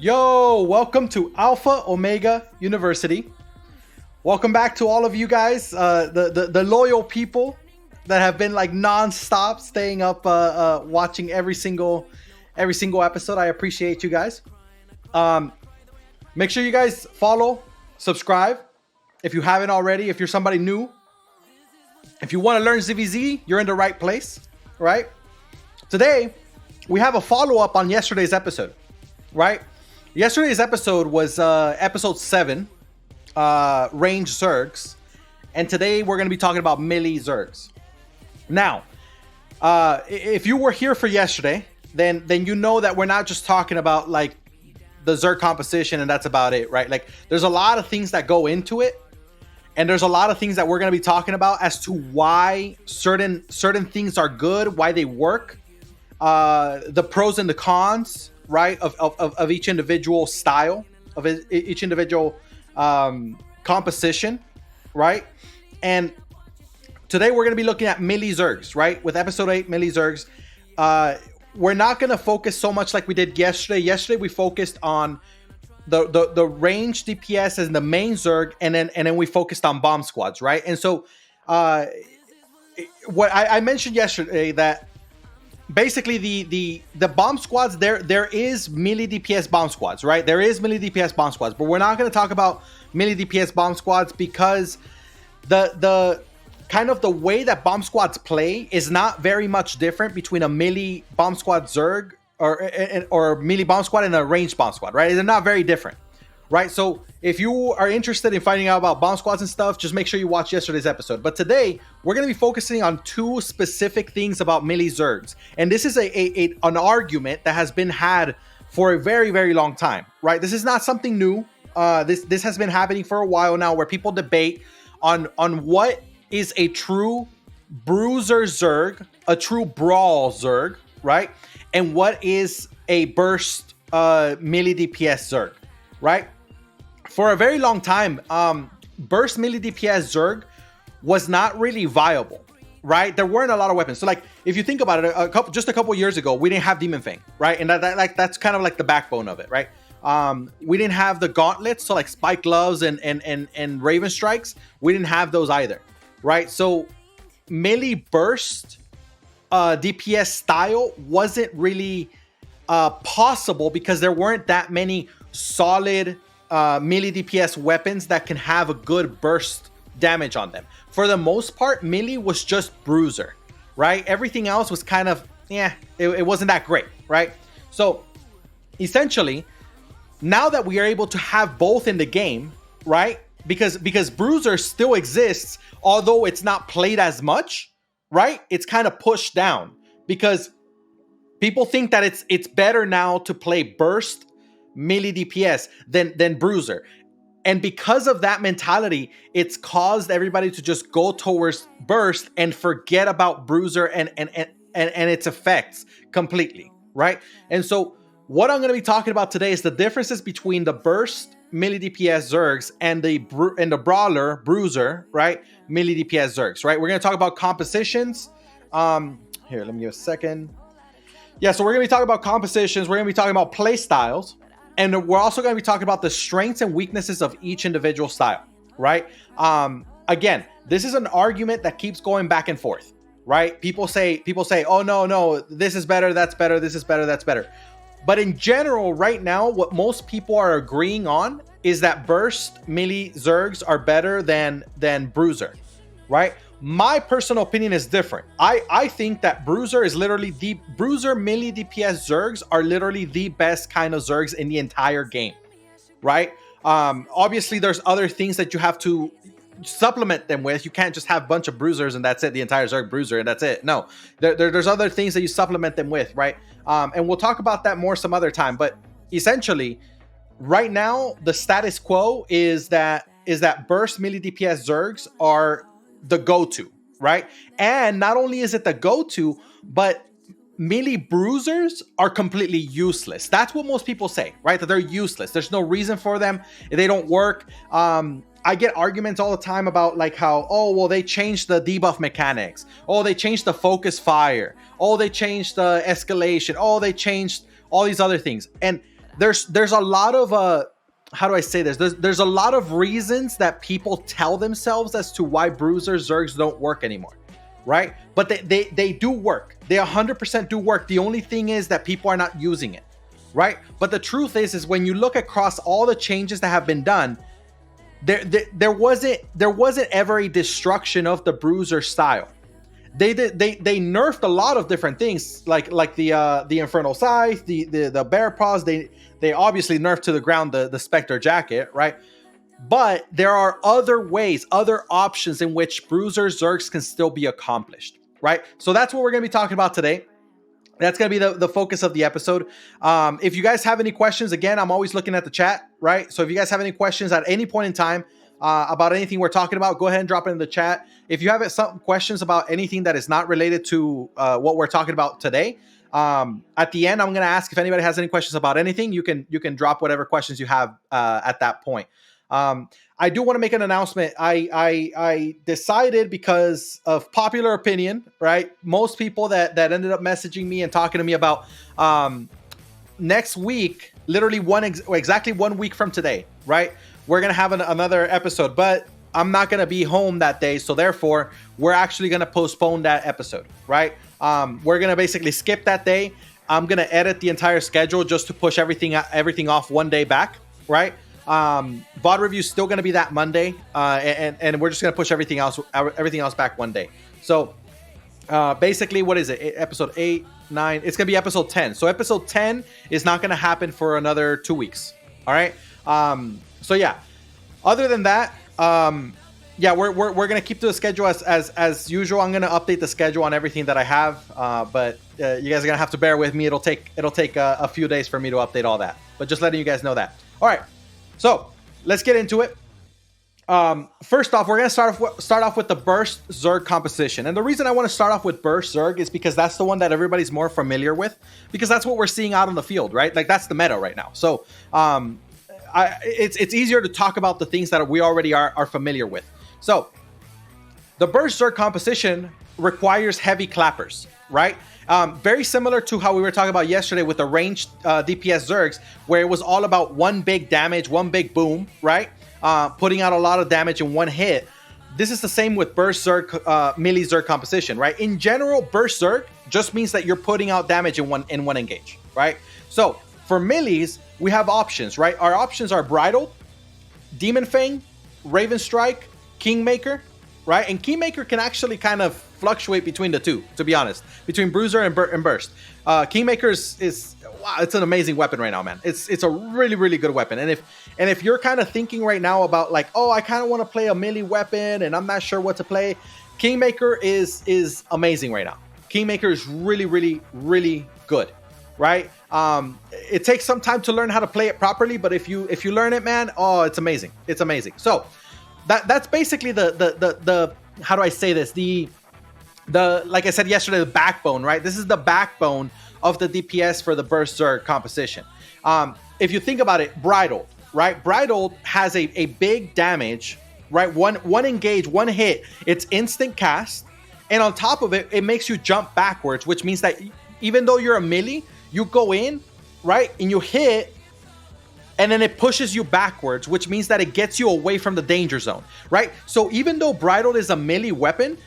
Yo, welcome to Alpha Omega University. Welcome back to all of you guys, the loyal people that have been like non-stop staying up, watching every single episode. I appreciate you guys. Make sure you guys follow, subscribe if you haven't already. If you're somebody new, if you want to learn ZvZ, you're in the right place, right? Today, we have a follow-up on yesterday's episode, right? Yesterday's episode was episode 7, range Zergs, and today we're going to be talking about melee Zergs. Now, if you were here for yesterday, then you know that we're not just talking about like the Zerg composition and that's about it, right? Like there's a lot of things that go into it, and there's a lot of things that we're going to be talking about as to why certain things are good, why they work, the pros and the cons, right, of each individual style, of each individual composition, right? And today we're going to be looking at melee Zergs, right? With episode 8, melee Zergs. We're not going to focus so much like we did yesterday. Yesterday we focused on the range DPS as the main Zerg, and then we focused on bomb squads, right? And so what I mentioned yesterday, that basically the bomb squads, there is melee DPS bomb squads, right? There is melee DPS bomb squads, but we're not going to talk about melee DPS bomb squads because the kind of the way that bomb squads play is not very much different between a melee bomb squad Zerg or melee bomb squad and a ranged bomb squad, right? They're not very different, right? So if you are interested in finding out about bomb squads and stuff, just make sure you watch yesterday's episode. But today we're going to be focusing on 2 specific things about melee Zergs, and this is an argument that has been had for a very, very long time, right? This is not something new. This has been happening for a while now, where people debate on what is a true bruiser Zerg, a true brawl Zerg, right? And what is a burst melee DPS Zerg, right? For a very long time, burst melee DPS Zerg was not really viable, right? There weren't a lot of weapons. So like, if you think about it, just a couple years ago, we didn't have Demon Fang, right? And that's kind of like the backbone of it, right? We didn't have the gauntlets, so like spike gloves and raven strikes. We didn't have those either, right? So melee burst DPS style wasn't really possible because there weren't that many solid melee DPS weapons that can have a good burst damage on them. For the most part, melee was just bruiser, right? Everything else was kind of, it wasn't that great, right? So essentially, now that we are able to have both in the game, right? Because bruiser still exists, although it's not played as much, right? It's kind of pushed down because people think that it's better now to play burst melee DPS than bruiser. And because of that mentality, it's caused everybody to just go towards burst and forget about bruiser and its effects completely, right? And so what I'm going to be talking about today is the differences between the burst melee DPS Zergs and the brawler bruiser, right? Melee DPS Zergs, right? We're going to talk about compositions. Here, let me give a second. Yeah, so we're going to be talking about compositions. We're going to be talking about play styles. And we're also going to be talking about the strengths and weaknesses of each individual style, right? Again, this is an argument that keeps going back and forth, right? People say, oh, no, this is better, that's better, this is better, that's better. But in general, right now, what most people are agreeing on is that burst melee Zergs are better than bruiser, right? My personal opinion is different. I think that bruiser is literally bruiser melee DPS Zergs are literally the best kind of Zergs in the entire game, right? Obviously, there's other things that you have to supplement them with. You can't just have a bunch of bruisers and that's it, the entire Zerg bruiser and that's it. No, there's other things that you supplement them with, right? And we'll talk about that more some other time. But essentially, right now, the status quo is that burst melee DPS Zergs are the go-to, right? And not only is it the go-to, but melee bruisers are completely useless. That's what most people say, right? That they're useless. There's no reason for them. They don't work. I get arguments all the time about like how, oh, well, they changed the debuff mechanics. Oh, they changed the focus fire. Oh, they changed the escalation. Oh, they changed all these other things. And there's a lot of how do I say this? There's a lot of reasons that people tell themselves as to why Bruiser Zergs don't work anymore, right? But they do work. They 100% do work. The only thing is that people are not using it, right? But the truth is when you look across all the changes that have been done, there wasn't ever a destruction of the Bruiser style. They nerfed a lot of different things, like the Infernal Scythe, the Bear Paws. They obviously nerfed to the ground the Spectre Jacket, right? But there are other ways, other options in which Bruiser Zergs can still be accomplished, right? So that's what we're going to be talking about today. That's going to be the focus of the episode. If you guys have any questions, again, I'm always looking at the chat, right? So if you guys have any questions at any point in time about anything we're talking about, go ahead and drop it in the chat. If you have some questions about anything that is not related to what we're talking about today, at the end, I'm going to ask if anybody has any questions about anything. You can drop whatever questions you have at that point. I do want to make an announcement. I decided, because of popular opinion, right? Most people that ended up messaging me and talking to me about next week, literally exactly 1 week from today, right? We're going to have another episode, but I'm not going to be home that day. So therefore, we're actually going to postpone that episode, right? We're going to basically skip that day. I'm going to edit the entire schedule just to push everything off 1 day back, right? VOD review is still going to be that Monday, and we're just going to push everything else back 1 day. So basically, what is it? Episode 8, 9. It's going to be episode 10. So episode 10 is not going to happen for another 2 weeks. All right. So yeah. Other than that, yeah, we're going to keep to the schedule as usual. I'm going to update the schedule on everything that I have, but you guys are going to have to bear with me. It'll take a few days for me to update all that, but just letting you guys know that. All right. So let's get into it. First off, we're going to start off with the Burst Zerg composition. And the reason I want to start off with Burst Zerg is because that's the one that everybody's more familiar with, because that's what we're seeing out on the field, right? Like, that's the meta right now. So it's easier to talk about the things that we already are familiar with. So the Burst Zerg composition requires heavy clappers, right? Very similar to how we were talking about yesterday with the ranged DPS Zergs, where it was all about one big damage, one big boom, right? Putting out a lot of damage in one hit. This is the same with Burst Zerg, melee Zerg composition, right? In general, Burst Zerg just means that you're putting out damage in one engage, right? So for melees, we have options, right? Our options are Bridled, Demon Fang, Raven Strike, Kingmaker, right? And Kingmaker can actually kind of fluctuate between the two, to be honest, between Bruiser and Burst. Kingmaker is wow, it's an amazing weapon right now, man. It's a really, really good weapon. And if you're kind of thinking right now about like, oh, I kind of want to play a melee weapon and I'm not sure what to play, Kingmaker is amazing right now. Kingmaker is really, really, really good, right? It takes some time to learn how to play it properly, but if you learn it, man, oh, it's amazing. It's amazing. So that's basically the how do I say this? The like I said yesterday, the backbone, right? This is the backbone of the DPS for the Burst Zerg composition. If you think about it, Bridled, right? Bridled has a big damage, right? One engage, one hit, it's instant cast, and on top of it, it makes you jump backwards, which means that even though you're a melee, you go in, right, and you hit, and then it pushes you backwards, which means that it gets you away from the danger zone, right? So even though Bridled is a melee weapon,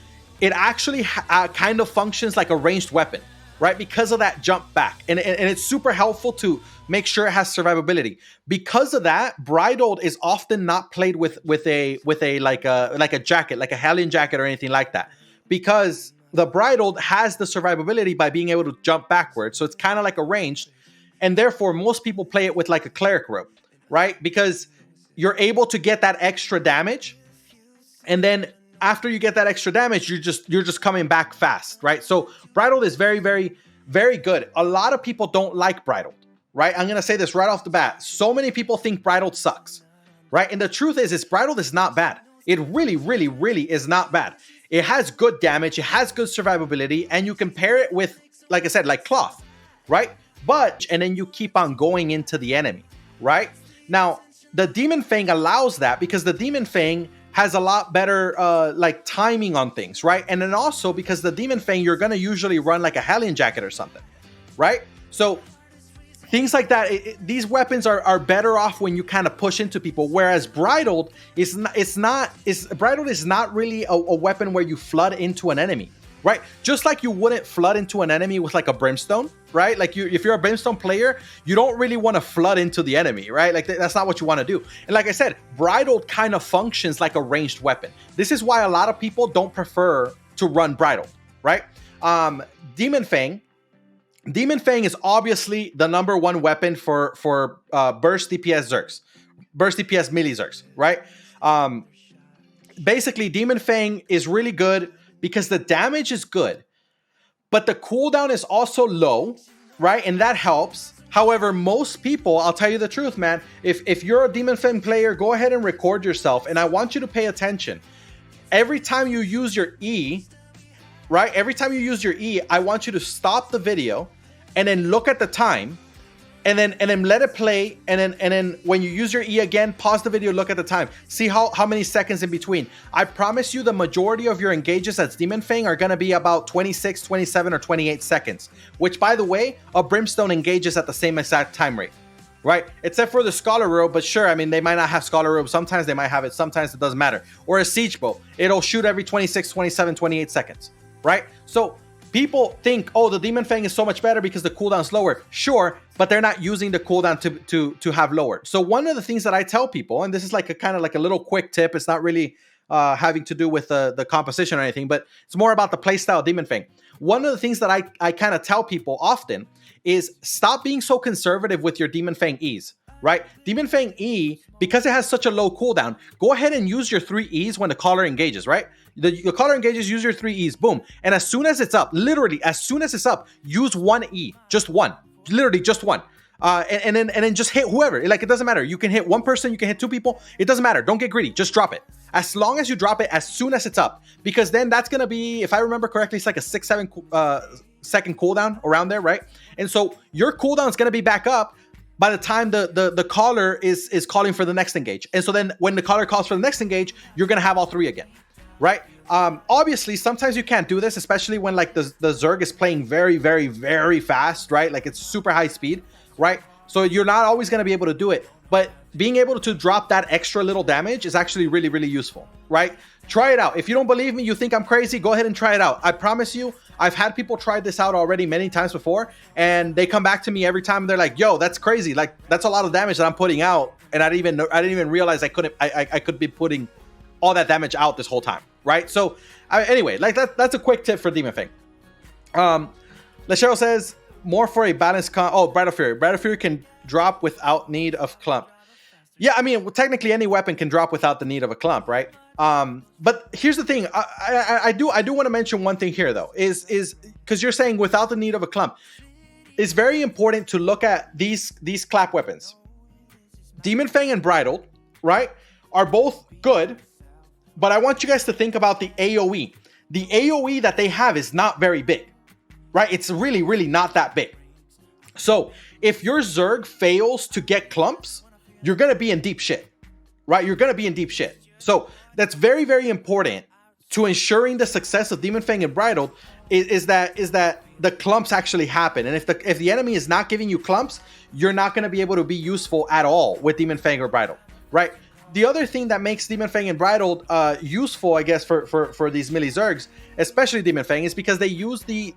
it actually kind of functions like a ranged weapon, right? Because of that jump back. And it's super helpful to make sure it has survivability. Because of that, Bridled is often not played with a like a jacket, like a Hellion jacket or anything like that. Because the Bridled has the survivability by being able to jump backwards. So it's kind of like a ranged. And therefore, most people play it with like a Cleric robe, right? Because you're able to get that extra damage. And then after you get that extra damage, you're just coming back fast, right? So Bridled is very, very, very good. A lot of people don't like Bridled, right? I'm going to say this right off the bat. So many people think Bridled sucks, right? And the truth is Bridled is not bad. It really, really, really is not bad. It has good damage. It has good survivability. And you can pair it with, like I said, like Cloth, right? And then you keep on going into the enemy, right? Now, the Demon Fang allows that because the Demon Fang has a lot better like timing on things, right? And then also because the Demon Fang, you're going to usually run like a Hellion jacket or something, right? So things like that. These weapons are better off when you kind of push into people, whereas bridled is not really a weapon where you flood into an enemy, right? Just like you wouldn't flood into an enemy with like a brimstone, right? Like if you're a brimstone player, you don't really want to flood into the enemy, right? Like that's not what you want to do. And like I said, bridled kind of functions like a ranged weapon. This is why a lot of people don't prefer to run bridled, right? Demon Fang is obviously the number one weapon for burst DPS Zergs, burst DPS melee Zergs, right? Basically, Demon Fang is really good because the damage is good, but the cooldown is also low, right? And that helps. However, most people, I'll tell you the truth, man, if you're a Demon Fang player, go ahead and record yourself, and I want you to pay attention. Every time you use your E, right? Every time you use your E, I want you to stop the video and then look at the time and then let it play. And then when you use your E again, pause the video, look at the time. See how many seconds in between. I promise you the majority of your engages as Demon Fang are going to be about 26, 27, or 28 seconds, which by the way, a Brimstone engages at the same exact time rate, right? Except for the Scholar Robe, but sure, I mean, they might not have Scholar Robe. Sometimes they might have it. Sometimes it doesn't matter. Or a Siege Bow. It'll shoot every 26, 27, 28 seconds. Right? So people think, oh, the Demon Fang is so much better because the cooldown's lower. Sure, but they're not using the cooldown to have lower. So one of the things that I tell people, and this is like a kind of like a little quick tip, it's not really having to do with the composition or anything, but it's more about the playstyle of Demon Fang. One of the things that I kind of tell people often is stop being so conservative with your Demon Fang E's. Right? Demon Fang E, because it has such a low cooldown, go ahead and use your 3 E's when the caller engages, right? The caller engages, use your 3 E's, boom. And as soon as it's up, literally, as soon as it's up, use 1 E, just one, literally just one. And then just hit whoever. Like, it doesn't matter. You can hit one person, you can hit 2 people. It doesn't matter. Don't get greedy. Just drop it. As long as you drop it as soon as it's up, because then that's going to be, if I remember correctly, it's like a 6-7 second cooldown around there, right? And so your cooldown is going to be back up by the time the caller is calling for the next engage. And so then when the caller calls for the next engage, you're going to have all 3 again, right? Obviously, sometimes you can't do this, especially when like the Zerg is playing very, very, very fast, right? Like it's super high speed, right? So you're not always going to be able to do it. But being able to drop that extra little damage is actually really, really useful, right? Try it out. If you don't believe me, you think I'm crazy, go ahead and try it out. I promise you, I've had people try this out already many times before, and they come back to me every time and they're like, yo, that's crazy. Like, that's a lot of damage that I'm putting out. And I didn't even realize I could be putting all that damage out this whole time, right? So anyway, like that's a quick tip for Demon Fang. Lechero says, more for a balanced Bridal Fury. Bridal Fury can drop without need of clump. Yeah, I mean, technically any weapon can drop without the need of a clump, right? But here's the thing. I do want to mention one thing here, though, is because you're saying without the need of a clump. It's very important to look at these clap weapons. Demon Fang and Bridled, right, are both good, but I want you guys to think about the AoE. The AoE that they have is not very big, right? It's really, really not that big. So if your Zerg fails to get clumps, you're going to be in deep shit, right? You're going to be in deep shit. So that's very, very important to ensuring the success of Demon Fang and Bridled is that the clumps actually happen. And if the enemy is not giving you clumps, you're not going to be able to be useful at all with Demon Fang or Bridled, right? The other thing that makes Demon Fang and Bridled useful, I guess, for these melee Zergs, especially Demon Fang, is because they use the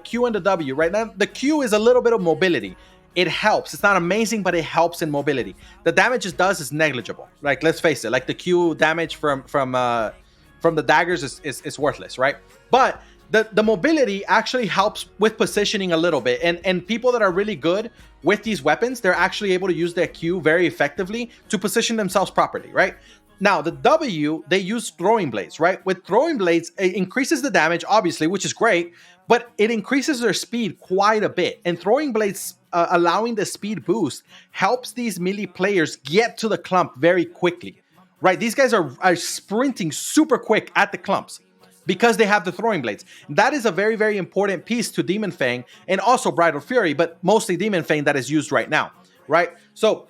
Q and the W, right? Now, the Q is a little bit of mobility. It helps. It's not amazing, but it helps in mobility. The damage it does is negligible. Like, let's face it, like the Q damage from the daggers is worthless, right? But the mobility actually helps with positioning a little bit. And people that are really good with these weapons, they're actually able to use their Q very effectively to position themselves properly, right? Now, the W, they use throwing blades, right? With throwing blades, it increases the damage, obviously, which is great, but it increases their speed quite a bit. And throwing blades allowing the speed boost helps these melee players get to the clump very quickly, right? These guys are sprinting super quick at the clumps because they have the throwing blades. That is a very, very important piece to Demon Fang and also Bridal Fury, but mostly Demon Fang that is used right now, right? So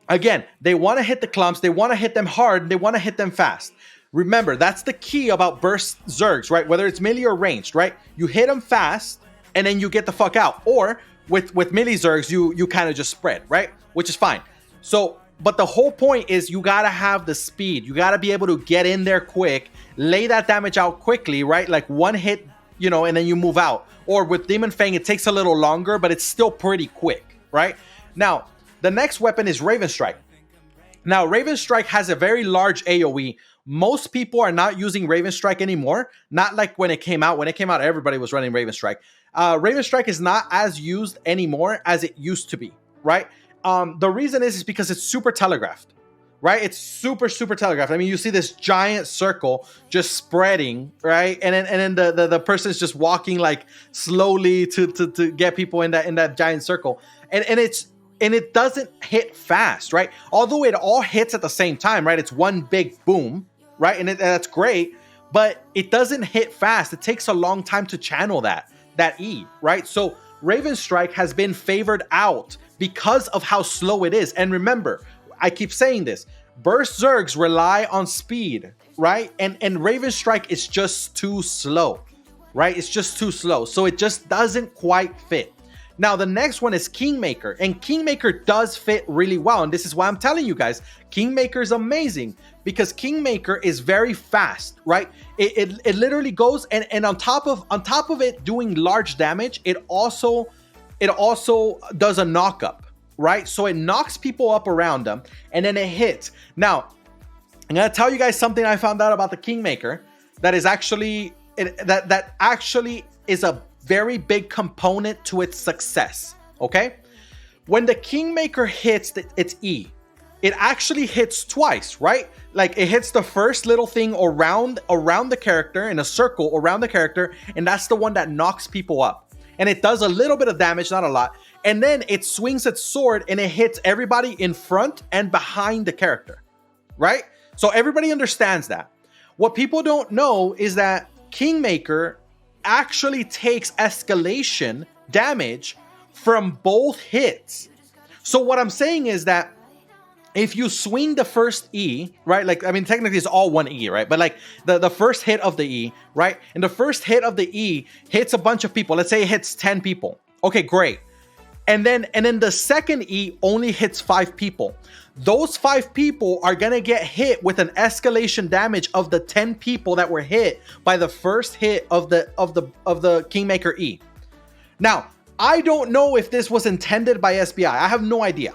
again, they want to hit the clumps, they want to hit them hard, and they want to hit them fast. Remember, that's the key about burst Zergs, right? Whether it's melee or ranged, right? You hit them fast, and then you get the fuck out. Or with melee Zergs, you kind of just spread, right? Which is fine. So, but the whole point is you gotta have the speed. You gotta be able to get in there quick, lay that damage out quickly, right? Like one hit, you know, and then you move out. Or with Demon Fang, it takes a little longer, but it's still pretty quick, right? Now, the next weapon is Raven Strike. Now, Raven Strike has a very large AoE. Most people are not using Raven Strike anymore. Not like when it came out. When it came out, everybody was running Raven Strike. Raven Strike is not as used anymore as it used to be, right? The reason is because it's super telegraphed, right? It's super telegraphed. I mean, you see this giant circle just spreading, right? And then the person's just walking like slowly to get people in that giant circle. And it doesn't hit fast, right? Although it all hits at the same time, right? It's one big boom, right? And that's great, but it doesn't hit fast. It takes a long time to channel that E, right? So Raven Strike has been favored out because of how slow it is. And remember, I keep saying this, Burst Zergs rely on speed, right? And Raven Strike is just too slow, right? It's just too slow. So it just doesn't quite fit. Now, the next one is Kingmaker, and Kingmaker does fit really well. And this is why I'm telling you guys, Kingmaker is amazing because Kingmaker is very fast, right? It literally goes and on top of it doing large damage, it also does a knock up, right? So it knocks people up around them and then it hits. Now, I'm gonna tell you guys something I found out about the Kingmaker that is actually that actually is a very big component to its success, okay? When the Kingmaker hits its E, it actually hits twice, right? Like it hits the first little thing around the character in a circle around the character, and that's the one that knocks people up. And it does a little bit of damage, not a lot. And then it swings its sword and it hits everybody in front and behind the character, right? So everybody understands that. What people don't know is that Kingmaker actually takes escalation damage from both hits. So what I'm saying is that if you swing the first E, right? Like, I mean, technically it's all one E, right? But like the first hit of the E, right? And the first hit of the E hits a bunch of people. Let's say it hits 10 people. Okay, great. And then the second E only hits 5 people. Those 5 people are gonna get hit with an escalation damage of the 10 people that were hit by the first hit of the Kingmaker E. Now, I don't know if this was intended by SBI. I have no idea,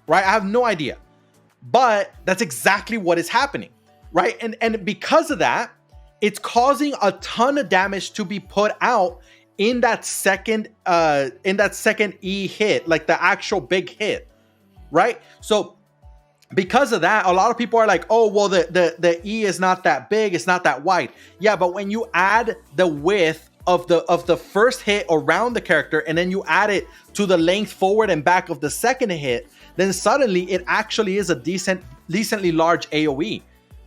right? I have no idea. But that's exactly what is happening, right? And because of that, it's causing a ton of damage to be put out in that second E hit, like the actual big hit, right? So because of that, a lot of people are like, oh, well, the E is not that big, it's not that wide. Yeah, but when you add the width of the first hit around the character and then you add it to the length forward and back of the second hit, then suddenly it actually is a decently large AoE,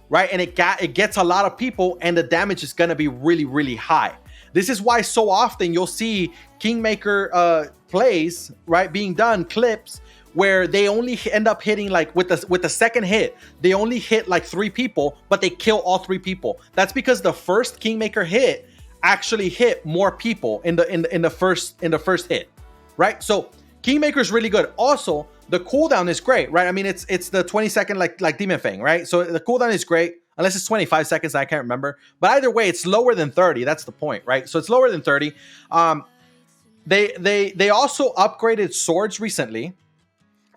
right? And it gets a lot of people and the damage is going to be really, really high. This is why so often you'll see Kingmaker plays, right, being done, clips, where they only end up hitting, like with the second hit, they only hit like 3 people, but they kill all 3 people. That's because the first Kingmaker hit actually hit more people in the first hit, right? So Kingmaker is really good. Also, the cooldown is great, right? I mean, it's the 20 second like Demon Fang, right? So the cooldown is great. Unless it's 25 seconds, I can't remember. But either way, it's lower than 30. That's the point, right? So it's lower than 30. They also upgraded swords recently.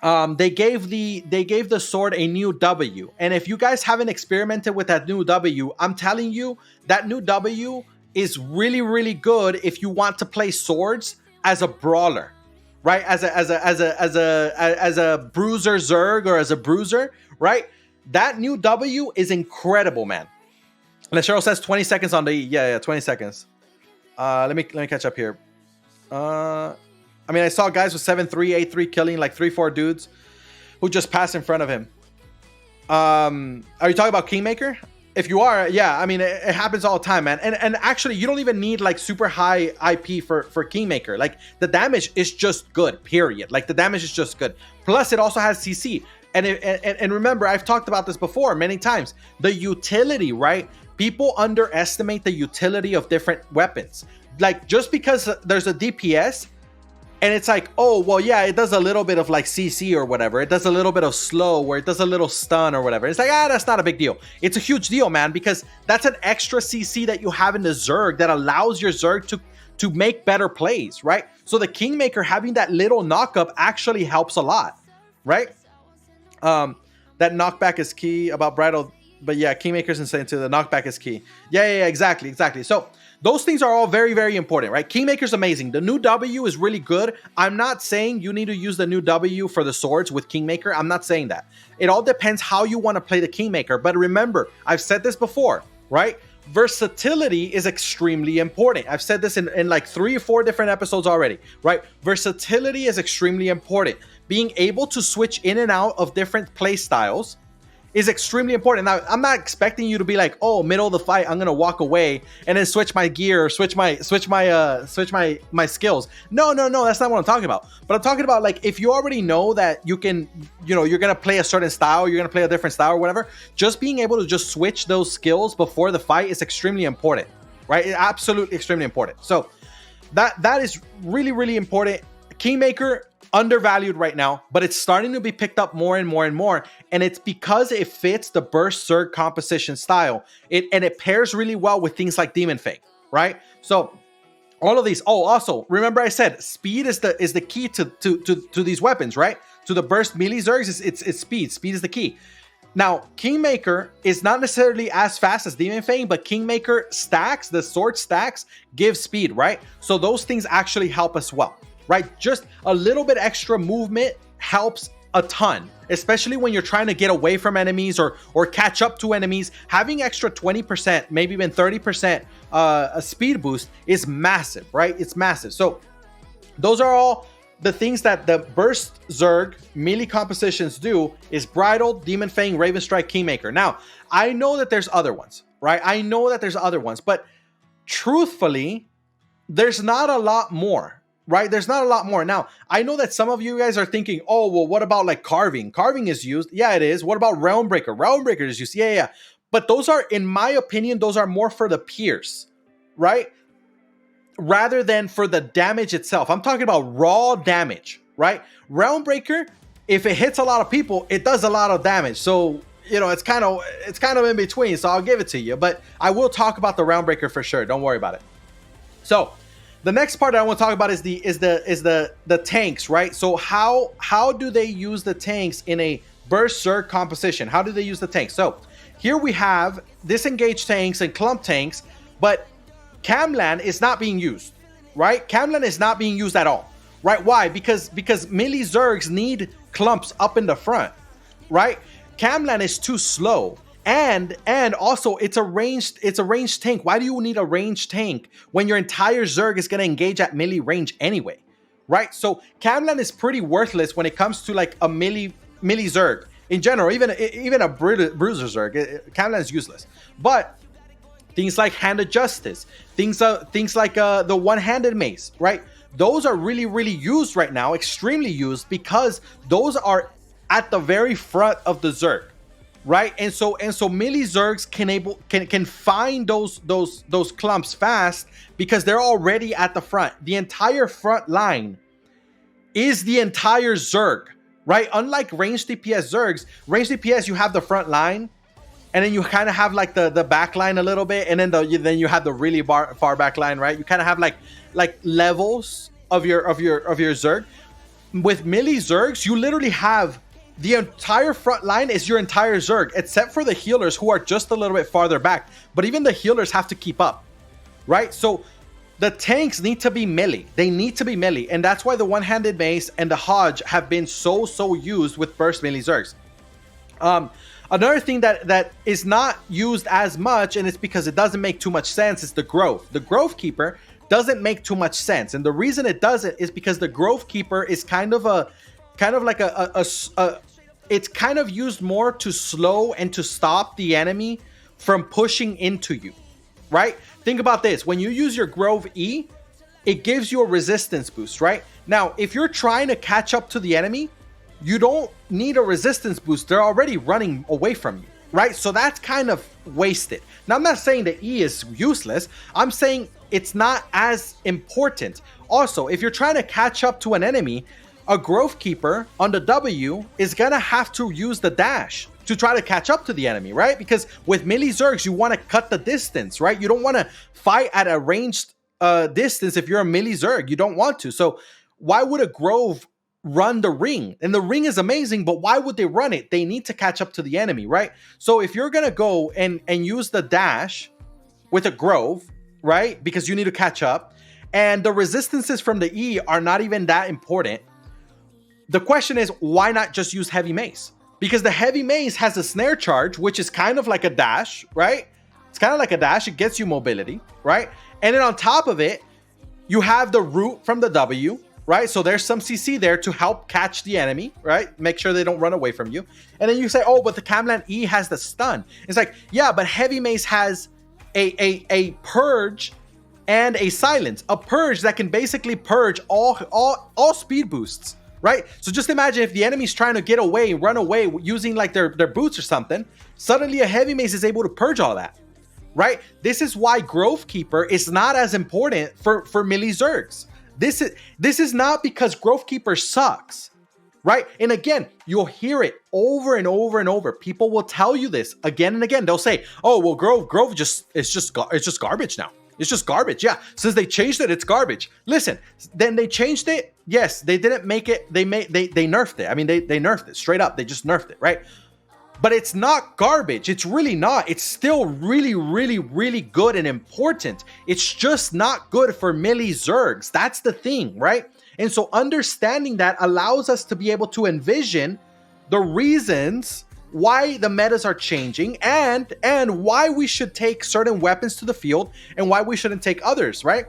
They gave the sword a new W. And if you guys haven't experimented with that new W, I'm telling you, that new W is really, really good if you want to play swords as a brawler, right? As a bruiser Zerg or as a bruiser, right? That new W is incredible, man. Cheryl says 20 seconds on the E. Yeah, 20 seconds. Let me catch up here. I mean, I saw guys with 7-3, 8-3 killing like 3-4 dudes who just passed in front of him. Are you talking about Kingmaker? If you are, yeah, I mean, it happens all the time, man. And actually, you don't even need like super high IP for Kingmaker. Like the damage is just good, period. Like the damage is just good. Plus, it also has CC. And remember, I've talked about this before many times. The utility, right? People underestimate the utility of different weapons. Like just because there's a DPS, And it's like, oh, well, yeah, it does a little bit of like CC or whatever. It does a little bit of slow, or it does a little stun or whatever. It's like, that's not a big deal. It's a huge deal, man, because that's an extra CC that you have in the Zerg that allows your Zerg to make better plays, right? So the Kingmaker having that little knockup actually helps a lot, right? That knockback is key about Bridal, but yeah, Kingmaker's insane too. The knockback is key. Yeah, exactly. So those things are all very, very important, right? Kingmaker's amazing. The new W is really good. I'm not saying you need to use the new W for the swords with Kingmaker. I'm not saying that. It all depends how you want to play the Kingmaker. But remember, I've said this before, right? Versatility is extremely important. I've said this in like 3 or 4 different episodes already, right? Versatility is extremely important. Being able to switch in and out of different play styles is extremely important. Now, I'm not expecting you to be like, oh, middle of the fight, I'm gonna walk away and then switch my gear, switch my skills. No, that's not what I'm talking about. But I'm talking about like if you already know that you can, you're gonna play a certain style, you're gonna play a different style or whatever. Just being able to just switch those skills before the fight is extremely important, right? It's absolutely extremely important. So that is really, really important. Kingmaker, undervalued right now, but it's starting to be picked up more and more and more, and it's because it fits the burst Zerg composition style. It pairs really well with things like Demon Fang, right? So all of these. Oh, also remember I said speed is the key to these weapons, right? To the burst melee Zergs, it's speed. Speed is the key. Now, Kingmaker is not necessarily as fast as Demon Fang, but Kingmaker stacks, the sword stacks, give speed, right? So those things actually help as well, right? Just a little bit extra movement helps a ton, especially when you're trying to get away from enemies or catch up to enemies. Having extra 20%, maybe even 30% a speed boost is massive, right? It's massive. So those are all the things that the burst Zerg melee compositions do is Bridal, Demon Fang, Raven Strike, Kingmaker. Now, I know that there's other ones, right? I know that there's other ones, but truthfully, there's not a lot more, right? There's not a lot more. Now, I know that some of you guys are thinking, oh, well, what about like carving? Carving is used. Yeah, it is. What about Realm Breaker? Realm Breaker is used. Yeah. But those are, in my opinion, those are more for the pierce, right? Rather than for the damage itself. I'm talking about raw damage, right? Realm Breaker, if it hits a lot of people, it does a lot of damage. So, it's kind of in between. So I'll give it to you, but I will talk about the Realm Breaker for sure. Don't worry about it. So the next part I want to talk about is the tanks, right? So how do they use the tanks in a burst Zerg composition? How do they use the tanks? So here we have disengaged tanks and clump tanks, but Camlan is not being used, right? Camlan is not being used at all, right? Why? Because melee Zergs need clumps up in the front, right? Camlan is too slow, and also it's a ranged tank. Why do you need a ranged tank when your entire Zerg is going to engage at melee range anyway, right? So Camlan is pretty worthless when it comes to like a melee Zerg in general. Even a bruiser Zerg, Camlan is useless, but things like Hand of Justice, things like the one-handed mace, right? Those are really, really used right now, extremely used, because those are at the very front of the Zerg, right? And so melee Zergs can find those clumps fast because they're already at the front. The entire front line is the entire Zerg, right? Unlike ranged DPS Zergs, ranged DPS, you have the front line, and then you kind of have like the back line a little bit, and then you have the really far back line, right? You kind of have like levels of your Zerg. With melee Zergs, you literally have the entire front line is your entire Zerg, except for the healers who are just a little bit farther back. But even the healers have to keep up, right? So the tanks need to be melee. They need to be melee, and that's why the one-handed mace and the Hodge have been so used with burst melee Zergs. Another thing that is not used as much, and it's because it doesn't make too much sense, is the Growth. The Growth Keeper doesn't make too much sense, and the reason it doesn't is because the Growth Keeper is kind of like it's kind of used more to slow and to stop the enemy from pushing into you, right? Think about this. When you use your Grove E, it gives you a resistance boost, right? Now, if you're trying to catch up to the enemy, you don't need a resistance boost. They're already running away from you, right? So that's kind of wasted. Now, I'm not saying that E is useless. I'm saying it's not as important. Also, if you're trying to catch up to an enemy, a Growth Keeper on the W is gonna have to use the dash to try to catch up to the enemy, right? Because with melee Zergs, you want to cut the distance, right? You don't want to fight at a ranged distance if you're a melee Zerg. You don't want to. So why would a Grove run the ring? And the ring is amazing, but why would they run it? They need to catch up to the enemy, right? So if you're gonna go and use the dash with a Grove, right? Because you need to catch up, and the resistances from the E are not even that important. The question is, why not just use Heavy Mace? Because the Heavy Mace has a snare charge, which is kind of like a dash, right? It's kind of like a dash. It gets you mobility, right? And then on top of it, you have the root from the W, right? So there's some CC there to help catch the enemy, right? Make sure they don't run away from you. And then you say, oh, but the Camland E has the stun. It's like, yeah, but Heavy Mace has a purge and a silence. A purge that can basically purge all speed boosts. Right? So just imagine if the enemy's trying to get away, run away using like their boots or something, suddenly a Heavy Mace is able to purge all that. Right? This is why Grove Keeper is not as important for melee Zergs. This is not because Grove Keeper sucks. Right? And again, you'll hear it over and over and over. People will tell you this again and again. They'll say, oh, well, Grove it's just garbage now. It's just garbage. Yeah. Since they changed it, it's garbage. Listen, then they changed it. Yes, they didn't make it. They nerfed it. I mean, they nerfed it straight up. They just nerfed it, right? But it's not garbage. It's really not. It's still really, really, really good and important. It's just not good for melee Zergs. That's the thing, right? And so understanding that allows us to be able to envision the reasons why the metas are changing and why we should take certain weapons to the field and why we shouldn't take others, right?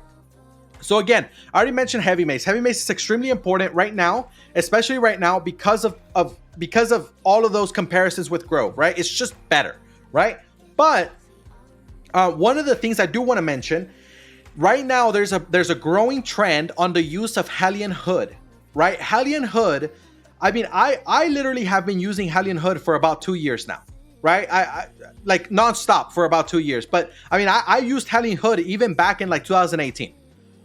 So again, I already mentioned Heavy Mace. Heavy Mace is extremely important right now, especially right now because of all of those comparisons with Grove, right? It's just better, right? But one of the things I do want to mention, right now there's a growing trend on the use of Hellion Hood, right? Hellion Hood, I mean, I literally have been using Hellion Hood for about 2 years now, right? I like nonstop for about 2 years. But I mean, I used Hellion Hood even back in like 2018,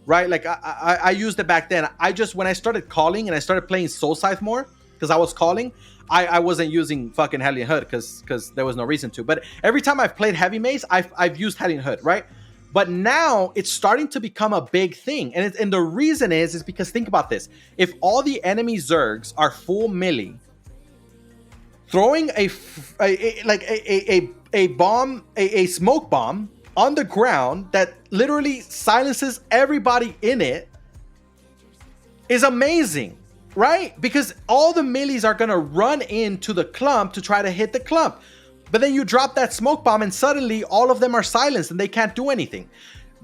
right? Like I used it back then. When I started calling and I started playing Soul Scythe more, because I was calling, I wasn't using fucking Hellion Hood because there was no reason to. But every time I've played Heavy Mace, I've used Hellion Hood, right? But now it's starting to become a big thing. And the reason is because think about this. If all the enemy Zergs are full melee, throwing a bomb, a smoke bomb on the ground that literally silences everybody in it is amazing, right? Because all the melees are going to run into the clump to try to hit the clump. But then you drop that smoke bomb and suddenly all of them are silenced and they can't do anything.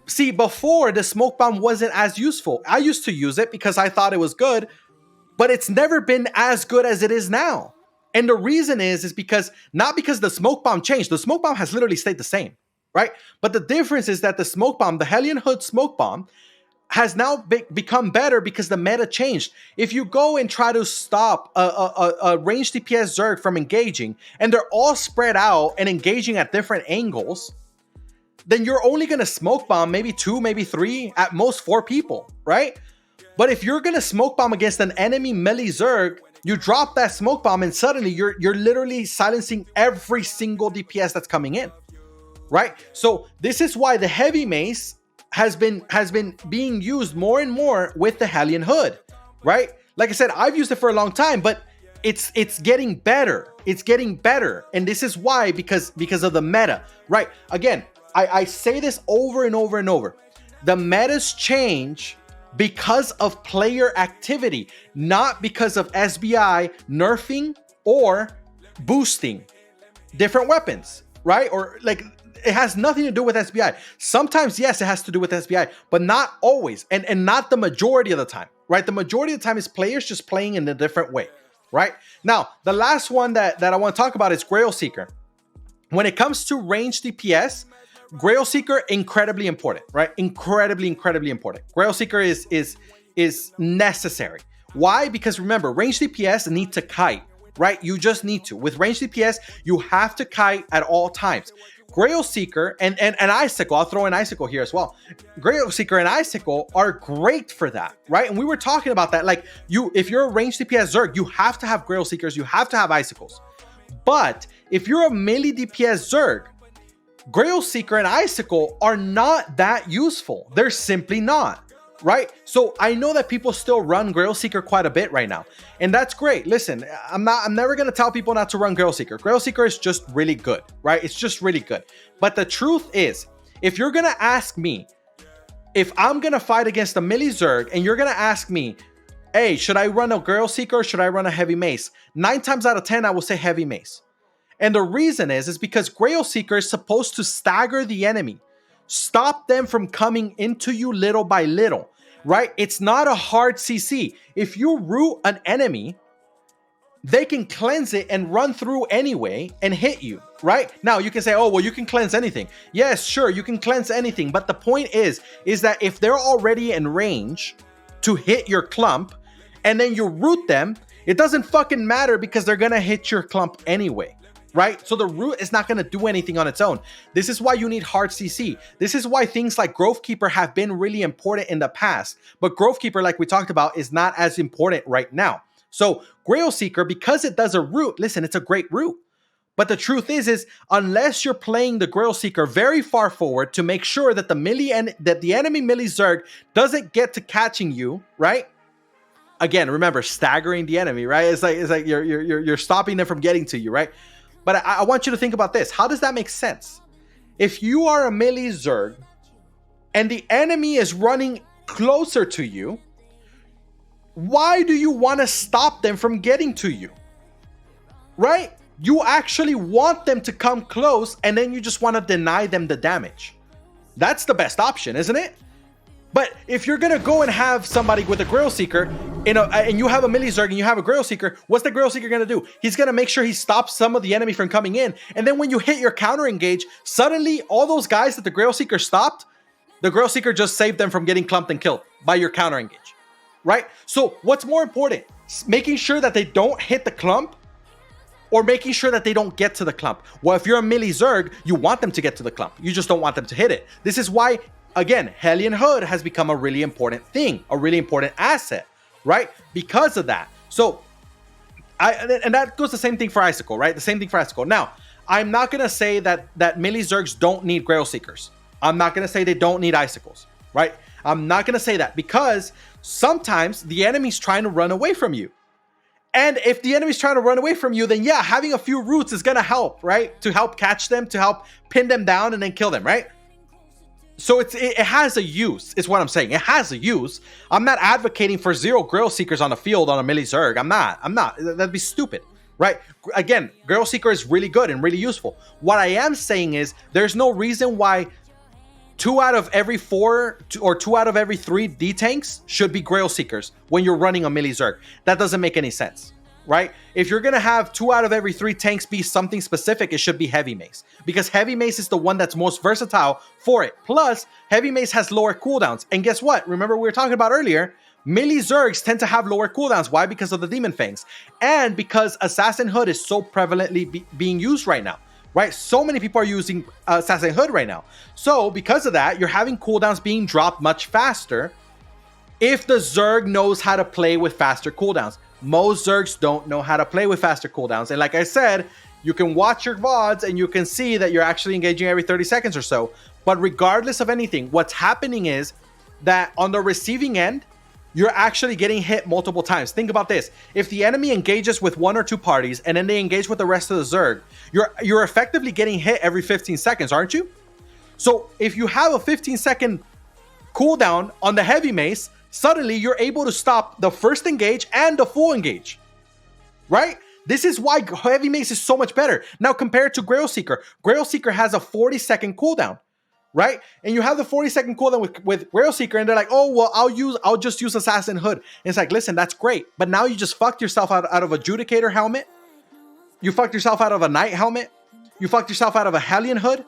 See, before the smoke bomb wasn't as useful. I used to use it because I thought it was good, but it's never been as good as it is now. And the reason is because not because the smoke bomb changed. The smoke bomb has literally stayed the same, right? But the difference is that the smoke bomb, the Hellion Hood smoke bomb, has now become better because the meta changed. If you go and try to stop a ranged DPS Zerg from engaging, and they're all spread out and engaging at different angles, then you're only going to smoke bomb maybe 2, maybe 3, at most 4 people, right? But if you're going to smoke bomb against an enemy melee Zerg, you drop that smoke bomb and suddenly you're literally silencing every single DPS that's coming in, right? So this is why the Heavy Mace has been being used more and more with the Hellion Hood, right? Like I said, I've used it for a long time, but it's getting better. It's getting better. And this is why, because of the meta, right? Again, I say this over and over and over. The metas change because of player activity, not because of SBI nerfing or boosting different weapons, right? Or like, it has nothing to do with SBI. Sometimes, yes, it has to do with SBI, but not always, and not the majority of the time, right? The majority of the time is players just playing in a different way, right? Now, the last one that I want to talk about is Grail Seeker. When it comes to range DPS, Grail Seeker, incredibly important, right? Incredibly important. Grail Seeker is necessary. Why? Because remember, range DPS need to kite, right? You just need to. With range DPS, you have to kite at all times. Grail Seeker and Icicle, I'll throw in Icicle here as well. Grail Seeker and Icicle are great for that, right? And we were talking about that. Like, if you're a ranged DPS Zerg, you have to have Grail Seekers, you have to have Icicles. But if you're a melee DPS Zerg, Grail Seeker and Icicle are not that useful. They're simply not. Right? So I know that people still run Grail Seeker quite a bit right now. And that's great. Listen, I'm never going to tell people not to run Grail Seeker. Grail Seeker is just really good, right? It's just really good. But the truth is, if you're going to ask me, if I'm going to fight against a melee Zerg and you're going to ask me, hey, should I run a Grail Seeker or should I run a Heavy Mace? 9 times out of 10, I will say Heavy Mace. And the reason is because Grail Seeker is supposed to stagger the enemy. Stop them from coming into you little by little, right? It's not a hard CC. If you root an enemy, they can cleanse it and run through anyway and hit you, right? Now you can say, oh, well, you can cleanse anything. Yes, sure, you can cleanse anything. But the point is that if they're already in range to hit your clump and then you root them, it doesn't fucking matter because they're gonna hit your clump anyway. Right? So the root is not going to do anything on its own. This is why you need hard CC. This is why things like Growth Keeper have been really important in the past. But Growth Keeper, like we talked about, is not as important right now. So Grail Seeker, because it does a root, listen, it's a great root. But the truth is unless you're playing the Grail Seeker very far forward to make sure that the enemy melee Zerg doesn't get to catching you, right? Again, remember, staggering the enemy, right? It's like you're stopping them from getting to you, right? But I want you to think about this. How does that make sense? If you are a melee Zerg and the enemy is running closer to you, why do you want to stop them from getting to you? Right? You actually want them to come close and then you just want to deny them the damage. That's the best option, isn't it? But if you're going to go and have somebody with a Grail Seeker, and you have a melee Zerg and you have a Grail Seeker, what's the Grail Seeker going to do? He's going to make sure he stops some of the enemy from coming in. And then when you hit your counter engage, suddenly all those guys that the Grail Seeker stopped, the Grail Seeker just saved them from getting clumped and killed by your counter engage. Right? So what's more important? Making sure that they don't hit the clump or making sure that they don't get to the clump? Well, if you're a melee Zerg, you want them to get to the clump. You just don't want them to hit it. This is why, again, Hellion Hood has become a really important thing, a really important asset, right? Because of that. So, and that goes the same thing for Icicle, right? The same thing for Icicle. Now, I'm not going to say that melee Zergs don't need Grail Seekers. I'm not going to say they don't need Icicles, right? I'm not going to say that because sometimes the enemy's trying to run away from you. And if the enemy's trying to run away from you, then yeah, having a few roots is going to help, right? To help catch them, to help pin them down and then kill them, right? So it has a use, is what I'm saying. It has a use. I'm not advocating for 0 Grail Seekers on the field on a melee Zerg. I'm not. That'd be stupid, right? Again, Grail Seeker is really good and really useful. What I am saying is there's no reason why 2 out of every 4 or 2 out of every 3 D-Tanks should be Grail Seekers when you're running a melee Zerg. That doesn't make any sense, right? If you're going to have 2 out of every 3 tanks be something specific, it should be Heavy Mace. Because Heavy Mace is the one that's most versatile for it. Plus, Heavy Mace has lower cooldowns. And guess what? Remember we were talking about earlier, melee Zergs tend to have lower cooldowns. Why? Because of the Demon Fangs. And because Assassin Hood is so prevalently being used right now. Right? So many people are using Assassin Hood right now. So because of that, you're having cooldowns being dropped much faster if the Zerg knows how to play with faster cooldowns. Most Zergs don't know how to play with faster cooldowns. And like I said, you can watch your VODs and you can see that you're actually engaging every 30 seconds or so. But regardless of anything, what's happening is that on the receiving end, you're actually getting hit multiple times. Think about this. If the enemy engages with 1 or 2 parties and then they engage with the rest of the Zerg, you're effectively getting hit every 15 seconds, aren't you? So if you have a 15-second cooldown on the Heavy Mace, suddenly you're able to stop the first engage and the full engage, right? This is why Heavy Mace is so much better. Now compared to Grail Seeker. Grail Seeker has a 40-second cooldown. Right? And you have the 40-second cooldown with Grail Seeker, and they're like, oh, well, I'll just use Assassin Hood. And it's like, listen, that's great. But now you just fucked yourself out of a Judicator helmet. You fucked yourself out of a Knight helmet. You fucked yourself out of a Hellion Hood.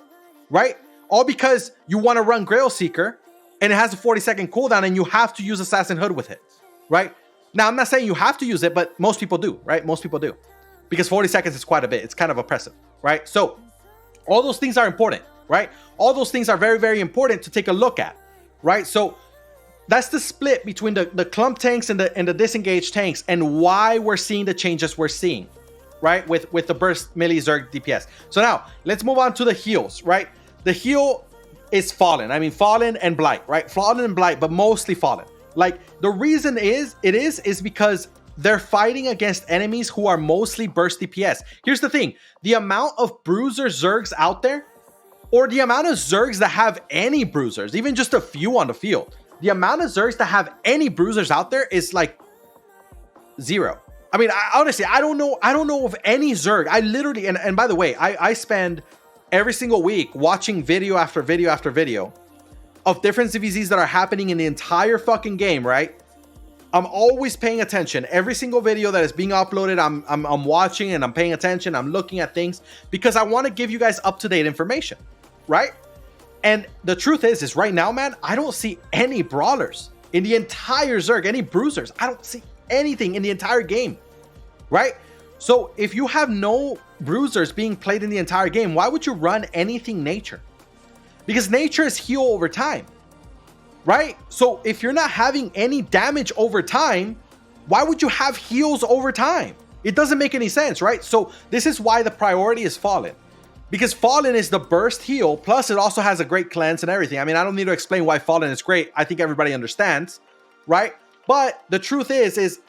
Right? All because you want to run Grail Seeker, and it has a 40-second cooldown, and you have to use Assassin Hood with it. Right? Now, I'm not saying you have to use it, but most people do. Right? Most people do. Because 40 seconds is quite a bit. It's kind of oppressive. Right? So All those things are important, right? All those things are very, very important to take a look at, right? So that's the split between the clump tanks and the disengaged tanks, and why we're seeing the changes we're seeing, right? With the burst melee Zerg DPS. So now let's move on to the heals, right? The heal is Fallen. I mean, Fallen and Blight, right? Fallen and Blight, but mostly Fallen. Like, the reason is because they're fighting against enemies who are mostly burst DPS. Here's the thing: the amount of bruiser Zergs out there, or the amount of Zergs that have any bruisers, even just a few on the field, the amount of Zergs that have any bruisers out there is like zero. I mean, honestly, I don't know of any Zerg. I literally, and by the way, I spend every single week watching video after video after video of different ZvZs that are happening in the entire fucking game, right? I'm always paying attention. Every single video that is being uploaded, I'm watching and I'm paying attention. I'm looking at things because I want to give you guys up-to-date information, right? And the truth is right now, man, I don't see any brawlers in the entire Zerg, any bruisers. I don't see anything in the entire game, right? So if you have no bruisers being played in the entire game, why would you run anything nature? Because nature is heal over time, right? So if you're not having any damage over time, why would you have heals over time? It doesn't make any sense, right? So this is why the priority is Fallen, because Fallen is the burst heal, plus it also has a great cleanse and everything. I mean, I don't need to explain why Fallen is great. I think everybody understands, right? But the truth is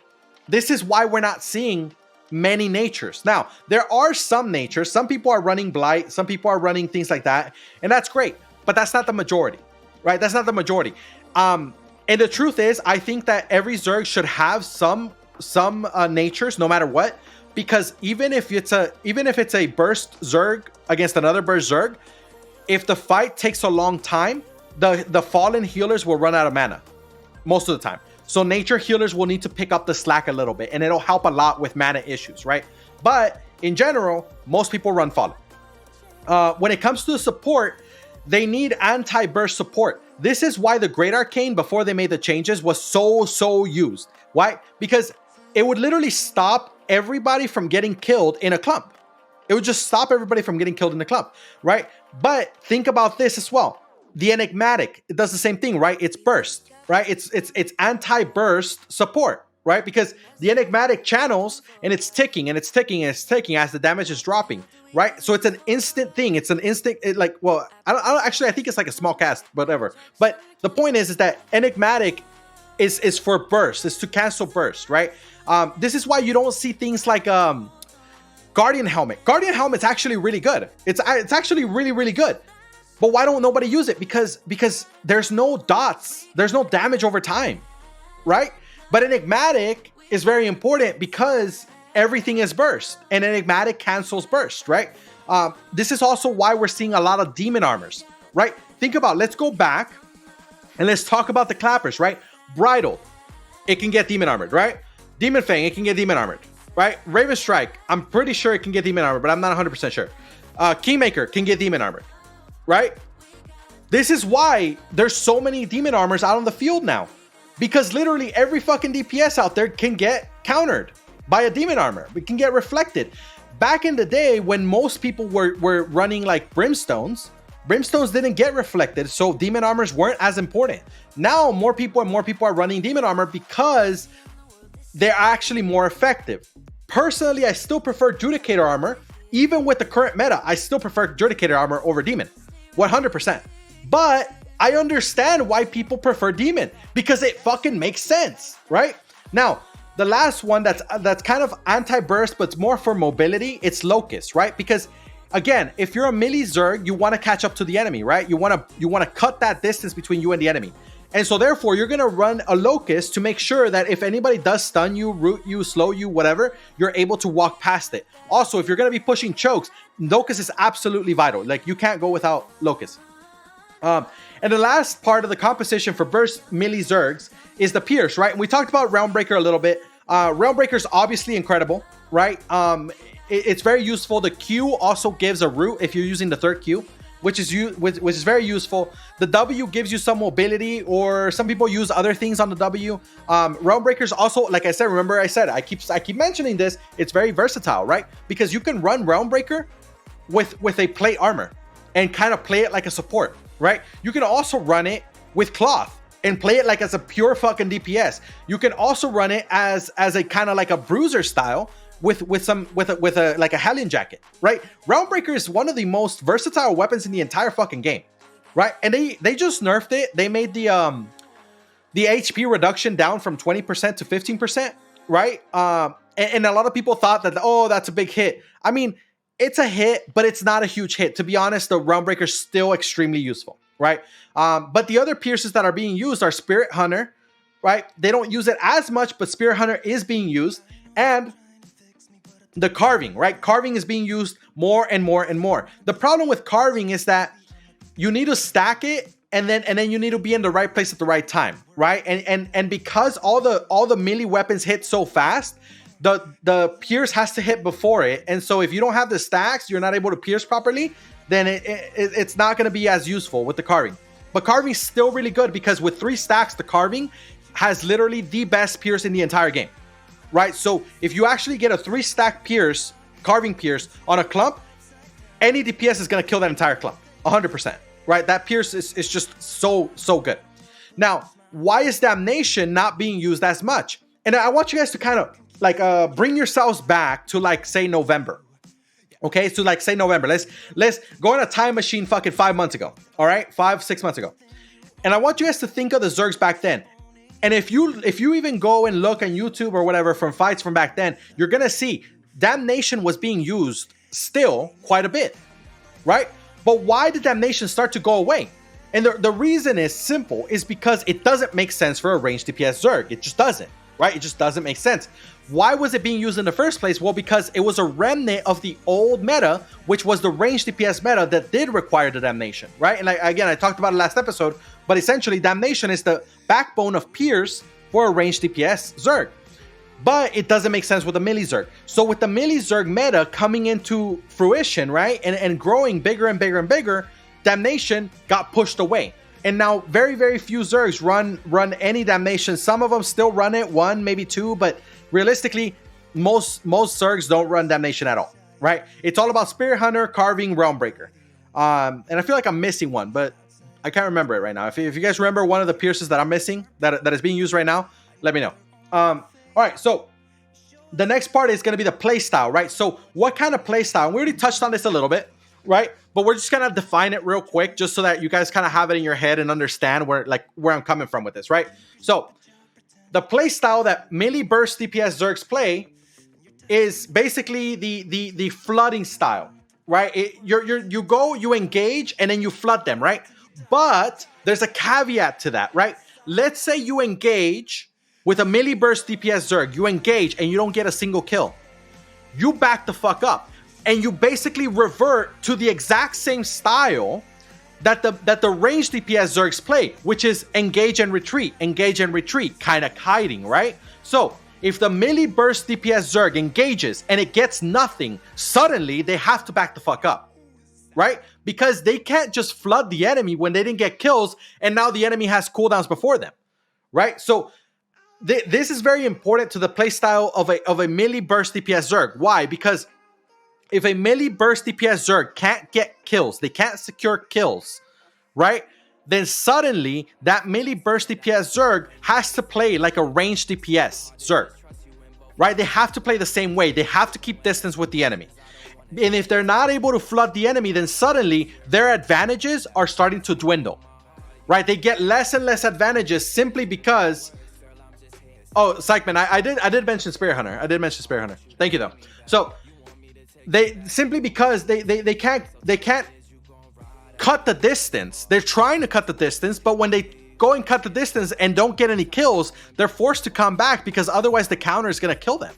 this is why we're not seeing many natures. Now, there are some natures. Some people are running Blight, some people are running things like that, and that's great, but that's not the majority, right? That's not the majority. And the truth is, I think that every Zerg should have some natures, no matter what, because even if it's a burst Zerg against another burst Zerg, if the fight takes a long time, the Fallen healers will run out of mana most of the time. So nature healers will need to pick up the slack a little bit, and it'll help a lot with mana issues, right? But in general, most people run Fallen. When it comes to the support, they need anti-burst support. This is why the Great Arcane, before they made the changes, was so used. Why? Because it would literally stop everybody from getting killed in a clump. It would just stop everybody from getting killed in a clump, right? But think about this as well. The Enigmatic, it does the same thing, right? It's burst, right? It's anti-burst support, right? Because the Enigmatic channels, and it's ticking and it's ticking and it's ticking as the damage is dropping, right? So it's an instant thing. It's an instant, I think it's like a small cast, whatever. But the point is that Enigmatic is for burst. It's to cancel burst, right? This is why you don't see things like Guardian Helmet. Guardian Helmet's actually really good. It's actually really good. But why don't nobody use it? Because there's no dots. There's no damage over time, right? But Enigmatic is very important because everything is burst, and Enigmatic cancels burst, right? This is also why we're seeing a lot of demon armors, right? Think about, let's go back and let's talk about the clappers, right? Bridal, it can get demon armored, right? Demon Fang, it can get demon armored, right? Raven Strike, I'm pretty sure it can get demon armored, but I'm not 100% sure. Kingmaker can get demon armored, right? This is why there's so many demon armors out on the field now, because literally every fucking DPS out there can get countered by a demon armor. It can get reflected. Back in the day, when most people were running like brimstones didn't get reflected, so demon armors weren't as important. Now more people are running demon armor because they're actually more effective. Personally, I still prefer Judicator armor. Even with the current meta, I still prefer Judicator armor over demon, 100%. But I understand why people prefer demon, because it fucking makes sense, right? Now, the last one that's kind of anti-burst, but it's more for mobility, it's Locust, right? Because again, if you're a melee Zerg, you want to catch up to the enemy, right? You want to cut that distance between you and the enemy. And so therefore, you're going to run a Locust to make sure that if anybody does stun you, root you, slow you, whatever, you're able to walk past it. Also, if you're going to be pushing chokes, Locust is absolutely vital. Like, you can't go without Locust. And the last part of the composition for burst melee Zergs is the Pierce, right? And we talked about Realmbreaker a little bit. Realmbreaker is obviously incredible, right? It's very useful. The Q also gives a root if you're using the third Q, which is very useful. The W gives you some mobility, or some people use other things on the W. Realmbreaker is also, like I said, remember I said, I keep mentioning this, it's very versatile, right? Because you can run Realmbreaker with a plate armor and kind of play it like a support, right? You can also run it with cloth and play it like as a pure fucking DPS. You can also run it as a kind of like a bruiser style with a like a Hellion jacket, right? Realmbreaker is one of the most versatile weapons in the entire fucking game, right? And they just nerfed it. They made the HP reduction down from 20% to 15%, right? And a lot of people thought that, oh, that's a big hit. I mean, it's a hit, but it's not a huge hit. To be honest, the Realmbreaker is still extremely useful, right? But the other pierces that are being used are Spirit Hunter, right? They don't use it as much, but Spirit Hunter is being used. And the Carving, right? Carving is being used more and more and more. The problem with Carving is that you need to stack it, and then you need to be in the right place at the right time, right? And because all the melee weapons hit so fast, the pierce has to hit before it. And so if you don't have the stacks, you're not able to pierce properly, then it's not going to be as useful with the Carving. But Carving is still really good because with 3 stacks, the Carving has literally the best pierce in the entire game, right? So if you actually get a 3-stack pierce, Carving pierce on a clump, any DPS is going to kill that entire clump, 100%, right? That pierce is just so good. Now, why is Damnation not being used as much? And I want you guys to kind of like bring yourselves back to like say November. Okay, so like say November. Let's go in a time machine fucking 5 months ago. All right, 5-6 months ago. And I want you guys to think of the Zergs back then. And if you even go and look on YouTube or whatever from fights from back then, you're gonna see Damnation was being used still quite a bit, right? But why did Damnation start to go away? And the reason is simple, is because it doesn't make sense for a ranged DPS Zerg. It just doesn't, right? It just doesn't make sense. Why was it being used in the first place? Well, because it was a remnant of the old meta, which was the ranged DPS meta that did require the Damnation, right? And again, I talked about it last episode, but essentially Damnation is the backbone of Pierce for a ranged DPS Zerg. But it doesn't make sense with the melee Zerg. So with the melee Zerg meta coming into fruition, right, and growing bigger and bigger and bigger, Damnation got pushed away. And now very, very few Zergs run any Damnation. Some of them still run it, 1, maybe 2, but realistically, most Zergs don't run Damnation at all, right? It's all about Spirit Hunter, Carving, Realmbreaker. And I feel like I'm missing one, but I can't remember it right now. If you guys remember one of the pierces that I'm missing, that is being used right now, let me know. All right, so the next part is going to be the playstyle, right? So what kind of playstyle? We already touched on this a little bit, right? But we're just going to define it real quick just so that you guys kind of have it in your head and understand where I'm coming from with this, right? So the playstyle that melee burst DPS Zergs play is basically the flooding style, right? You go, you engage, and then you flood them, right? But there's a caveat to that, right? Let's say you engage with a melee burst DPS Zerg, you engage and you don't get a single kill. You back the fuck up. And you basically revert to the exact same style that the ranged DPS Zergs play, which is engage and retreat, kind of hiding, right? So if the melee burst DPS Zerg engages and it gets nothing, suddenly they have to back the fuck up, right? Because they can't just flood the enemy when they didn't get kills and now the enemy has cooldowns before them, right? So this is very important to the playstyle of a melee burst DPS Zerg. Why? Because if a melee burst DPS Zerg can't get kills, they can't secure kills, right? Then suddenly that melee burst DPS Zerg has to play like a ranged DPS Zerg, right? They have to play the same way. They have to keep distance with the enemy. And if they're not able to flood the enemy, then suddenly their advantages are starting to dwindle, right? They get less and less advantages simply because... Oh, Psychman, I did mention Spirit Hunter. I did mention Spirit Hunter. Thank you, though. So... They simply because they can't cut the distance. They're trying to cut the distance, but when they go and cut the distance and don't get any kills, they're forced to come back because otherwise the counter is going to kill them,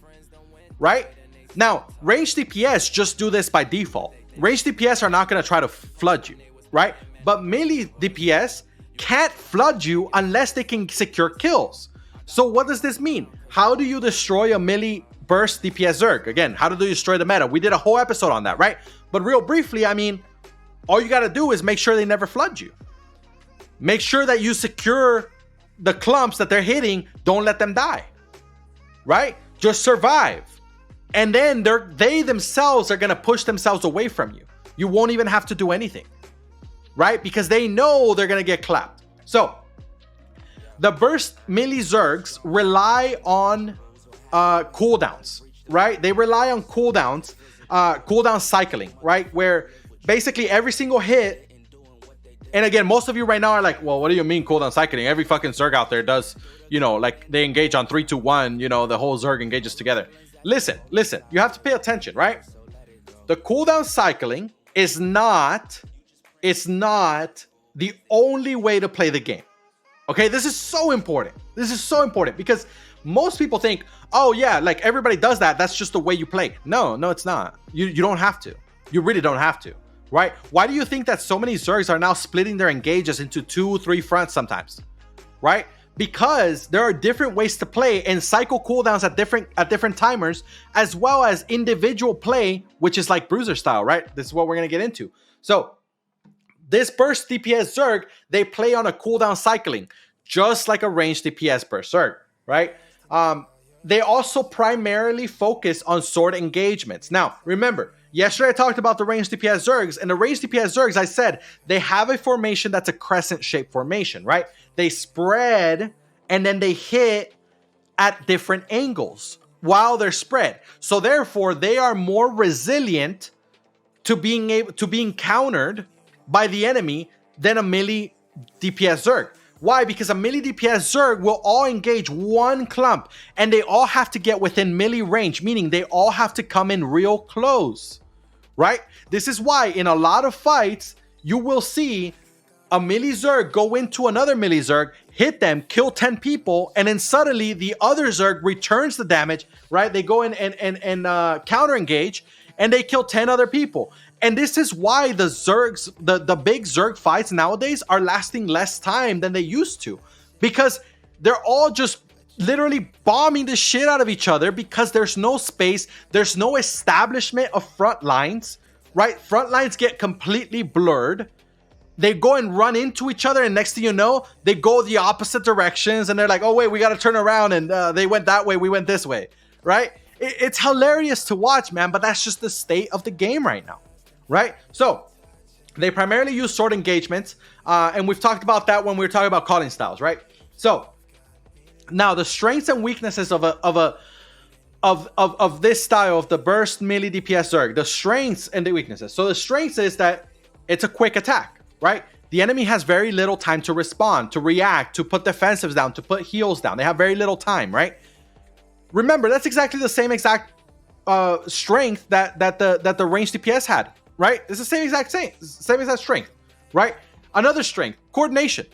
right? Now, ranged DPS just do this by default. Ranged DPS are not going to try to flood you, right? But melee DPS can't flood you unless they can secure kills. So what does this mean? How do you destroy a melee burst DPS Zerg? Again, how do you destroy the meta? We did a whole episode on that, right? But real briefly, I mean, all you got to do is make sure they never flood you. Make sure that you secure the clumps that they're hitting. Don't let them die, right? Just survive. And then they themselves are going to push themselves away from you, You won't even have to do anything, right? Because they know they're going to get clapped. So the burst melee Zergs rely on cooldowns, right? They rely on cooldowns, cooldown cycling, right? Where basically every single hit, and again, most of you right now are like, well, what do you mean cooldown cycling? Every fucking Zerg out there does, you know, like they engage on 3, 2, 1, you know, the whole Zerg engages together. Listen, you have to pay attention, right? The cooldown cycling is not the only way to play the game. Okay, this is so important. This is so important because most people think, oh yeah, like everybody does that. That's just the way you play. No, it's not. You don't have to. You really don't have to, right? Why do you think that so many Zergs are now splitting their engages into 2, 3 fronts sometimes, right? Because there are different ways to play and cycle cooldowns at different timers, as well as individual play, which is like bruiser style, right? This is what we're gonna get into. So this burst DPS Zerg, they play on a cooldown cycling, just like a ranged DPS burst Zerg, right? They also primarily focus on sword engagements. Now, remember, yesterday I talked about the ranged DPS Zergs, and the ranged DPS Zergs, I said, they have a formation that's a crescent-shaped formation, right? They spread, and then they hit at different angles while they're spread. So therefore, they are more resilient to being countered by the enemy than a melee DPS Zerg. Why? Because a melee DPS Zerg will all engage one clump, and they all have to get within melee range, meaning they all have to come in real close, right? This is why in a lot of fights, you will see a melee Zerg go into another melee Zerg, hit them, kill 10 people, and then suddenly the other Zerg returns the damage, right? They go in and counter engage, and they kill 10 other people. And this is why the Zergs, the big Zerg fights nowadays are lasting less time than they used to. Because they're all just literally bombing the shit out of each other because there's no space, there's no establishment of front lines, right? Front lines get completely blurred. They go and run into each other, and next thing you know, they go the opposite directions, and they're like, oh wait, we gotta turn around, and they went that way, we went this way, right? It's hilarious to watch, man, but that's just the state of the game right now. Right? So they primarily use sword engagements, and we've talked about that when we were talking about calling styles, right? So now the strengths and weaknesses of this style of the burst melee DPS Zerg, the strengths and the weaknesses. So the strengths is that it's a quick attack, right? The enemy has very little time to respond, to react, to put defensives down, to put heals down. They have very little time, right? Remember, that's exactly the same exact strength that the ranged DPS had. Right? It's the same exact strength, right? Another strength, coordination,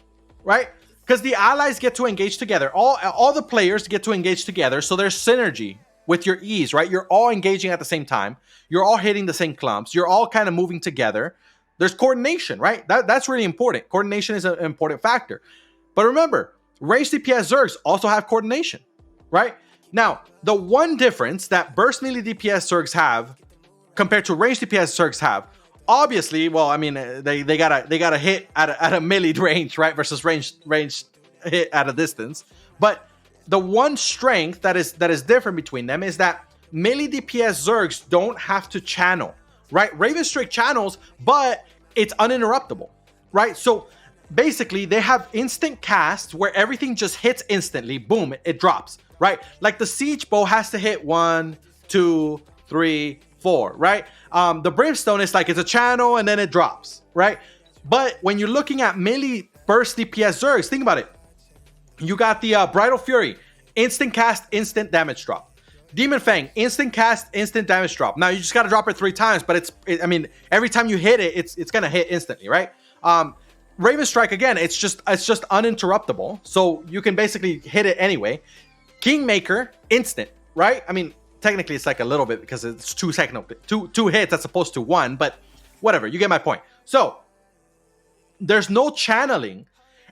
right? Because the allies get to engage together. All the players get to engage together, so there's synergy with your ease, right? You're all engaging at the same time. You're all hitting the same clumps. You're all kind of moving together. There's coordination, right? That's really important. Coordination is an important factor. But remember, ranged DPS Zergs also have coordination, right? Now, the one difference that burst melee DPS Zergs have compared to ranged DPS Zergs have, obviously, well, I mean, they gotta hit at a melee range, right, versus ranged hit at a distance. But the one strength that is different between them is that melee DPS Zergs don't have to channel, right? Raven Strike channels, but it's uninterruptible, right? So basically, they have instant casts where everything just hits instantly. Boom, it drops, right? Like the Siege Bow has to hit 1, 2, 3, 4, right? The Brimstone is like it's a channel and then it drops, right? But when you're looking at melee burst DPS Zergs, think about it. You got the Bridal Fury, instant cast, instant damage drop. Demon Fang, instant cast, instant damage drop. Now you just got to drop it 3 times, but I mean, every time you hit it, it's gonna hit instantly, right? Raven Strike again, it's just uninterruptible, so you can basically hit it anyway. Kingmaker, instant, right? I mean, technically it's like a little bit because it's 2 hits as opposed to 1, but whatever, you get my point. So there's no channeling,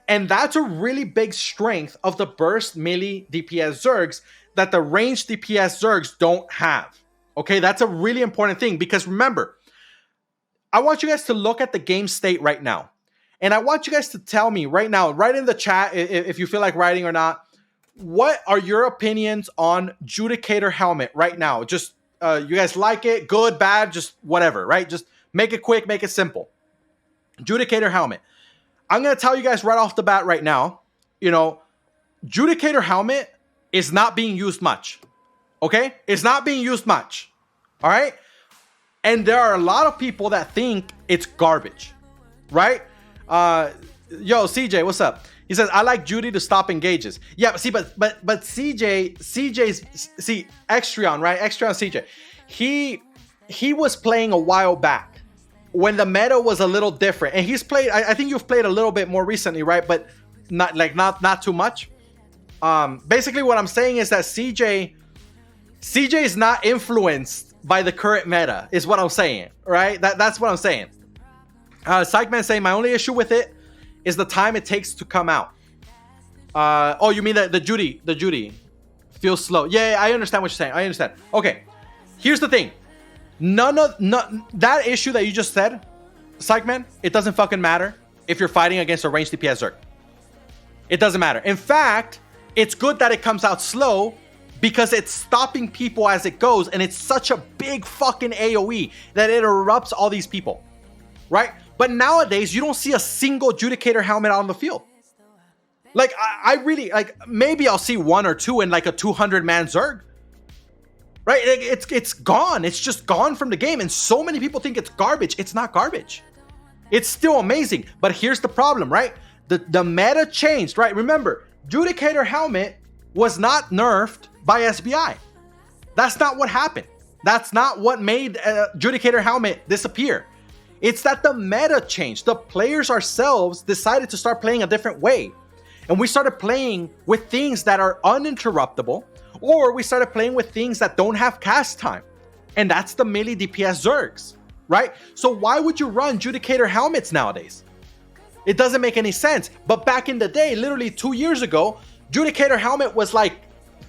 and that's a really big strength of the burst melee DPS Zergs that the ranged DPS Zergs don't have. Okay, that's a really important thing because remember, I want you guys to look at the game state right now, and I want you guys to tell me right now, right in the chat, if you feel like writing or not, what are your opinions on Judicator Helmet right now? Just you guys like it, good, bad, just whatever, right? Just Make it quick, make it simple. Judicator helmet. I'm going to tell you guys right off the bat right now, you know, Judicator helmet is not being used much. Okay? It's not being used much. All right? And there are a lot of people that think it's garbage. Right? Yo, CJ, what's up? He says, I like Judy to stop engages. Yeah, see, but CJ's, see, Extrion, right? Extrion CJ. He was playing a while back when the meta was a little different. And he's played, I think you've played a little bit more recently, right? But not too much. Basically what I'm saying is that CJ is not influenced by the current meta, is what I'm saying, right? That's what I'm saying. Psychman saying, my only issue with it is the time it takes to come out. Oh, you mean the Judy feels slow. Yeah, I understand what you're saying. I understand. Okay, here's the thing. None that issue that you just said, Psychman, it doesn't fucking matter if you're fighting against a ranged DPS Zerg. It doesn't matter. In fact, it's good that it comes out slow because it's stopping people as it goes, and it's such a big fucking AoE that it erupts all these people, right? But nowadays, you don't see a single Judicator helmet on the field. Like, I really, like, maybe I'll see one or two in like a 200-man Zerg. Right? It's gone. It's just gone from the game. And so many people think it's garbage. It's not garbage. It's still amazing. But here's the problem, right? The meta changed, right? Remember, Judicator helmet was not nerfed by SBI. That's not what happened. That's not what made Judicator helmet disappear. It's that the meta changed. The players ourselves decided to start playing a different way. And we started playing with things that are uninterruptible, or we started playing with things that don't have cast time. And that's the melee DPS Zergs, right? So why would you run Judicator helmets nowadays? It doesn't make any sense. But back in the day, literally 2 years ago, Judicator helmet was like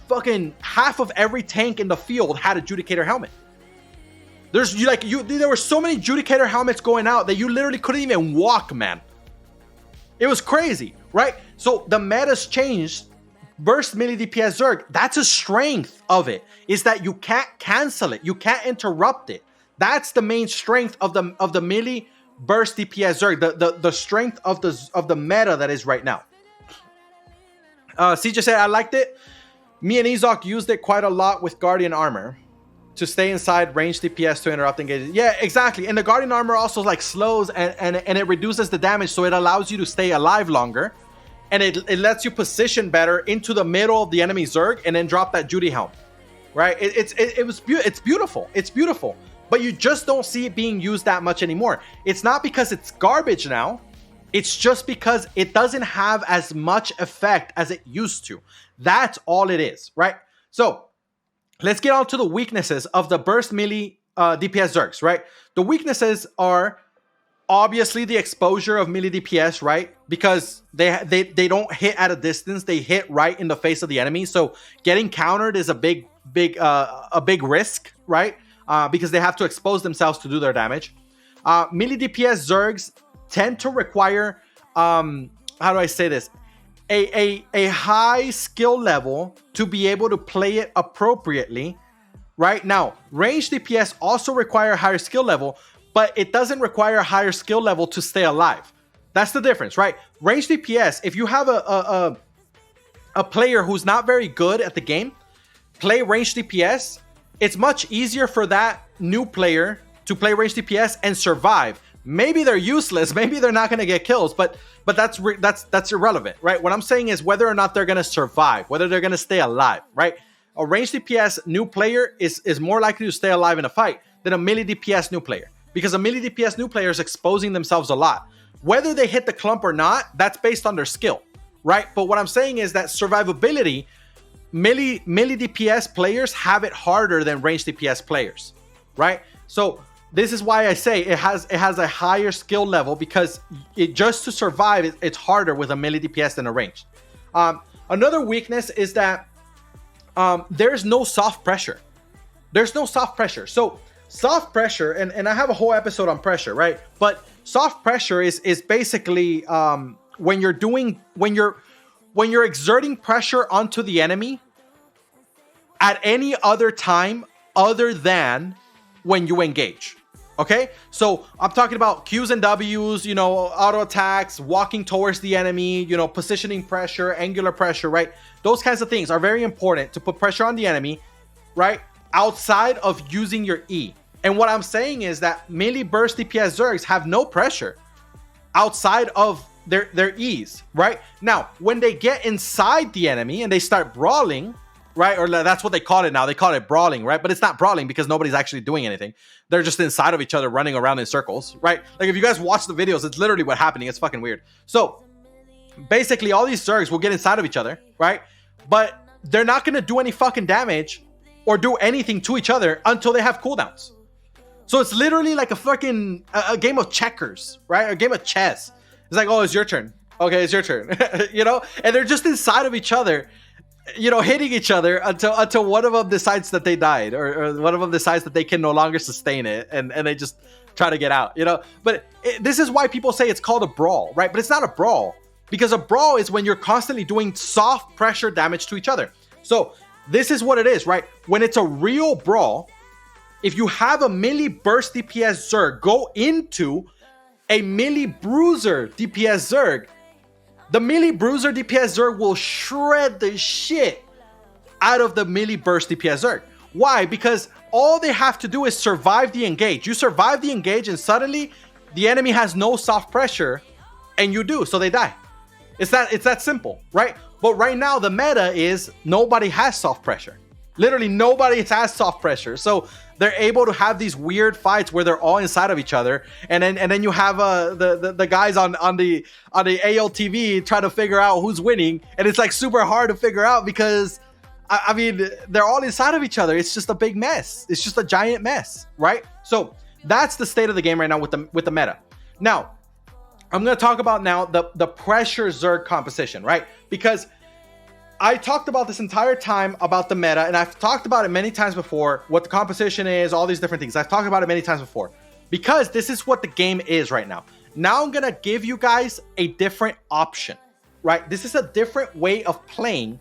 fucking half of every tank in the field had a Judicator helmet. There were so many Judicator helmets going out that you literally couldn't even walk, man. It was crazy, right? So the meta's changed. Burst melee DPS Zerg, that's a strength of it, is that you can't cancel it. You can't interrupt it. That's the main strength of the melee burst DPS Zerg, the strength of the meta that is right now. CJ said, I liked it. Me and Ezok used it quite a lot with Guardian Armor to stay inside range DPS to interrupt engages. Yeah, exactly. And the Guardian Armor also like slows and it reduces the damage, so it allows you to stay alive longer. And it lets you position better into the middle of the enemy Zerg and then drop that Judy helm, right? It's beautiful. It's beautiful. But you just don't see it being used that much anymore. It's not because it's garbage now. It's just because it doesn't have as much effect as it used to. That's all it is, right? So let's get on to the weaknesses of the burst melee DPS Zergs, right? The weaknesses are obviously the exposure of melee DPS, right? Because they don't hit at a distance; they hit right in the face of the enemy. So getting countered is a big risk, right? Because they have to expose themselves to do their damage. Melee DPS Zergs tend to require, how do I say this? A high skill level to be able to play it appropriately. Right now, ranged DPS also require a higher skill level, but it doesn't require a higher skill level to stay alive. That's the difference, right? Ranged DPS, if you have a player who's not very good at the game, play ranged DPS, it's much easier for that new player to play ranged DPS and survive. Maybe they're useless, maybe they're not going to get kills, but that's irrelevant, right? What I'm saying is whether or not they're going to survive, whether they're going to stay alive, right? A ranged DPS new player is more likely to stay alive in a fight than a melee DPS new player. Because a melee DPS new player is exposing themselves a lot. Whether they hit the clump or not, that's based on their skill, right? But what I'm saying is that survivability, melee DPS players have it harder than ranged DPS players, right? So this is why I say it has a higher skill level, because just to survive, it's harder with a melee DPS than a ranged. Another weakness is that there's no soft pressure. There's no soft pressure. So soft pressure, and I have a whole episode on pressure, right? But soft pressure is basically when you're exerting pressure onto the enemy at any other time other than when you engage. Okay, so I'm talking about Qs and Ws, you know, auto attacks, walking towards the enemy, you know, positioning pressure, angular pressure, right? Those kinds of things are very important to put pressure on the enemy, right? Outside of using your E. And what I'm saying is that melee burst DPS Zergs have no pressure outside of their E's, right? Now, when they get inside the enemy and they start brawling, right? Or that's what they call it now. They call it brawling, right? But it's not brawling because nobody's actually doing anything. They're just inside of each other running around in circles, right? Like if you guys watch the videos, it's literally what's happening. It's fucking weird. So basically all these Zergs will get inside of each other, right? But they're not going to do any fucking damage or do anything to each other until they have cooldowns. So it's literally like a fucking a game of checkers, right? A game of chess. It's like, oh, it's your turn. Okay, it's your turn. You know? And they're just inside of each other, you know, hitting each other until one of them decides that they died, or one of them decides that they can no longer sustain it, and they just try to get out, you know. But this is why people say it's called a brawl, right? But it's not a brawl, because a brawl is when you're constantly doing soft pressure damage to each other. So this is what it is, right? When it's a real brawl, if you have a melee burst DPS Zerg go into a melee bruiser DPS Zerg, the melee bruiser DPS Zerg will shred the shit out of the melee burst DPS Zerg. Why? Because all they have to do is survive the engage. You survive the engage and suddenly the enemy has no soft pressure, and you do, so they die. It's that simple, right? But right now the meta is nobody has soft pressure. Literally nobody has soft pressure. So they're able to have these weird fights where they're all inside of each other, and then you have the guys on the ALTV try to figure out who's winning, and it's like super hard to figure out because I mean they're all inside of each other. It's just a big mess. It's just a giant mess, right? So that's the state of the game right now with the meta. Now I'm gonna talk about now the pressure Zerg composition, right? Because I talked about this entire time about the meta, and I've talked about it many times before, what the composition is, all these different things. I've talked about it many times before, because this is what the game is right now. Now I'm going to give you guys a different option, right? This is a different way of playing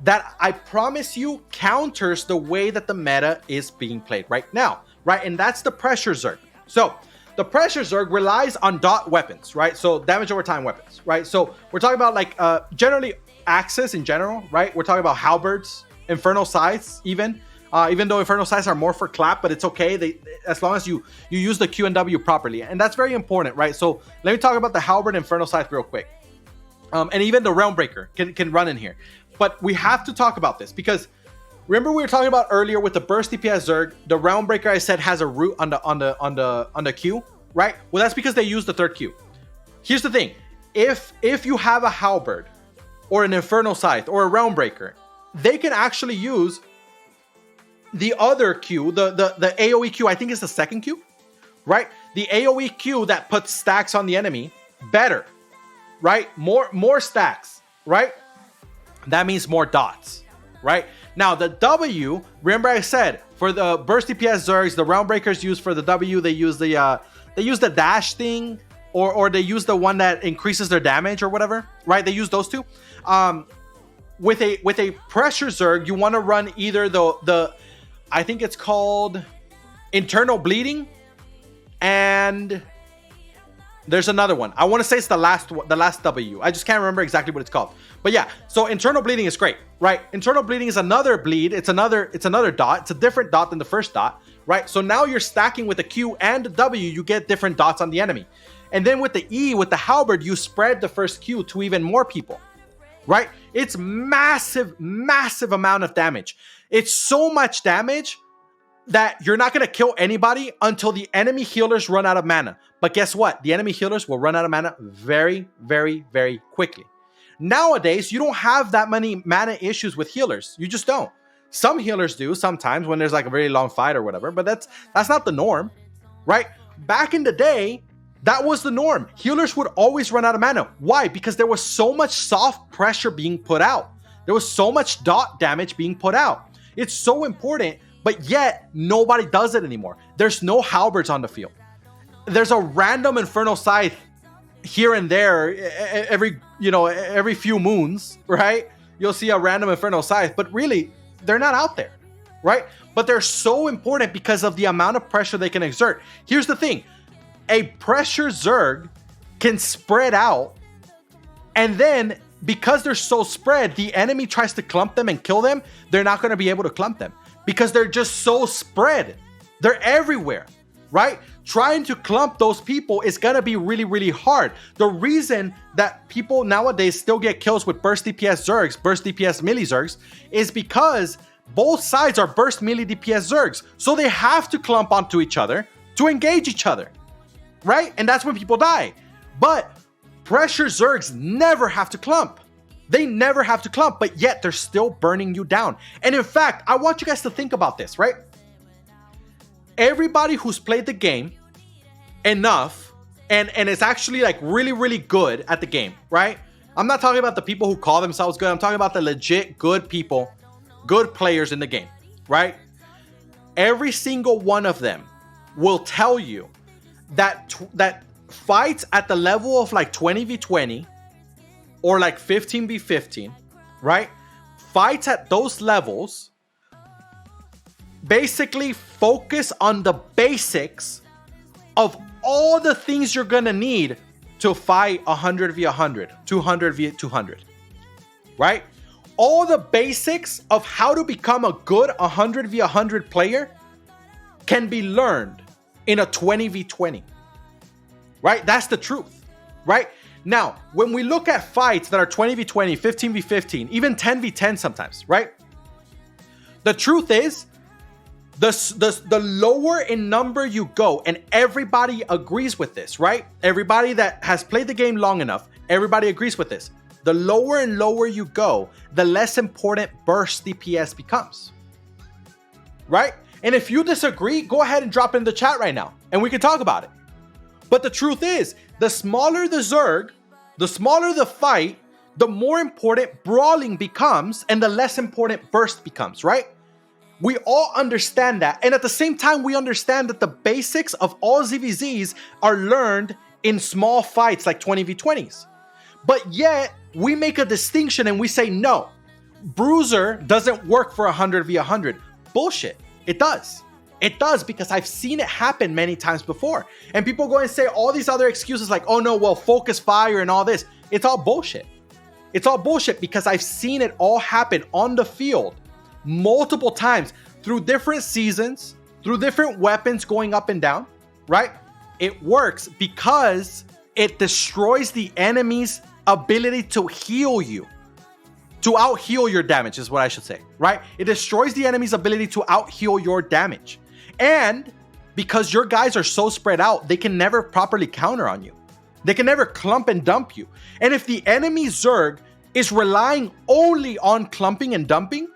that I promise you counters the way that the meta is being played right now, right? And that's the pressure Zerg. So the pressure Zerg relies on dot weapons, right? So damage over time weapons, right? So we're talking about like generally axes in general, right? We're talking about halberds, infernal scythes, even though infernal scythes are more for clap, but it's okay. As long as you use the Q and W properly, and that's very important, right? So let me talk about the halberd infernal scythe real quick, and even the realm breaker can run in here. But we have to talk about this because remember we were talking about earlier with the burst DPS Zerg, the realm breaker I said has a root on the Q, right? Well, that's because they use the third Q. Here's the thing: if you have a halberd or an infernal scythe or a realm breaker, they can actually use the other Q, the AoE Q. I think it's the second Q, right? The AoE Q that puts stacks on the enemy better, right? More stacks, right? That means more dots, right? Now the W, remember I said for the burst DPS Zergs, the realm breakers use for the W, they use the dash thing, or they use the one that increases their damage or whatever, right? They use those two. With a pressure Zerg, you want to run either the I think it's called internal bleeding, and there's another one. I want to say it's the last W. I just can't remember exactly what it's called. But yeah, so internal bleeding is great, right? Internal bleeding is another bleed. It's another dot. It's a different dot than the first dot, right? So now you're stacking with the Q and the W, you get different dots on the enemy. And then with the E, with the halberd, you spread the first Q to even more people, right? It's massive amount of damage. It's so much damage that you're not going to kill anybody until the enemy healers run out of mana. But guess what? The enemy healers will run out of mana very, very, very quickly. Nowadays, you don't have that many mana issues with healers. You just don't. Some healers do sometimes when there's like a very long fight or whatever, but that's not the norm, right? Back in the day, that was the norm. Healers would always run out of mana. Why? Because there was so much soft pressure being put out. There was so much dot damage being put out. It's so important, but yet nobody does it anymore. There's no halberds on the field. There's a random infernal scythe here and there every few moons, right? You'll see a random infernal scythe, but really they're not out there, right? But they're so important because of the amount of pressure they can exert. Here's the thing. A pressure Zerg can spread out, and then because they're so spread, the enemy tries to clump them and kill them, they're not going to be able to clump them because they're just so spread. They're everywhere, right? Trying to clump those people is going to be really, really hard. The reason that people nowadays still get kills with burst DPS Zergs, burst DPS melee Zergs, is because both sides are burst melee DPS Zergs. So they have to clump onto each other to engage each other, right? And that's when people die. But pressure Zergs never have to clump. They never have to clump, but yet they're still burning you down. And in fact, I want you guys to think about this, right? Everybody who's played the game enough and is actually like really, really good at the game, right? I'm not talking about the people who call themselves good. I'm talking about the legit good people, good players in the game, right? Every single one of them will tell you that fights at the level of like 20v20 or like 15v15, right? Fights at those levels basically focus on the basics of all the things you're gonna need to fight 100v100, 200v200, right? All the basics of how to become a good 100v100 player can be learned in a 20v20, right? That's the truth, right? Now, when we look at fights that are 20v20, 15v15, even 10v10 sometimes, right? The truth is, the lower in number you go, and everybody agrees with this, right? Everybody that has played the game long enough, everybody agrees with this. The lower and lower you go, the less important burst DPS becomes, right? And if you disagree, go ahead and drop it in the chat right now, and we can talk about it. But the truth is, the smaller the Zerg, the smaller the fight, the more important brawling becomes, and the less important burst becomes, right? We all understand that. And at the same time, we understand that the basics of all ZvZs are learned in small fights like 20v20s. But yet, we make a distinction and we say, no, Bruiser doesn't work for 100v100. Bullshit. It does. It does, because I've seen it happen many times before. And people go and say all these other excuses like, oh no, well, focus fire and all this. It's all bullshit. It's all bullshit because I've seen it all happen on the field multiple times through different seasons, through different weapons going up and down, right? It works because it destroys the enemy's ability to heal you, to out heal your damage is what I should say, right? It destroys the enemy's ability to out heal your damage. And because your guys are so spread out, they can never properly counter on you. They can never clump and dump you. And if the enemy Zerg is relying only on clumping and dumping,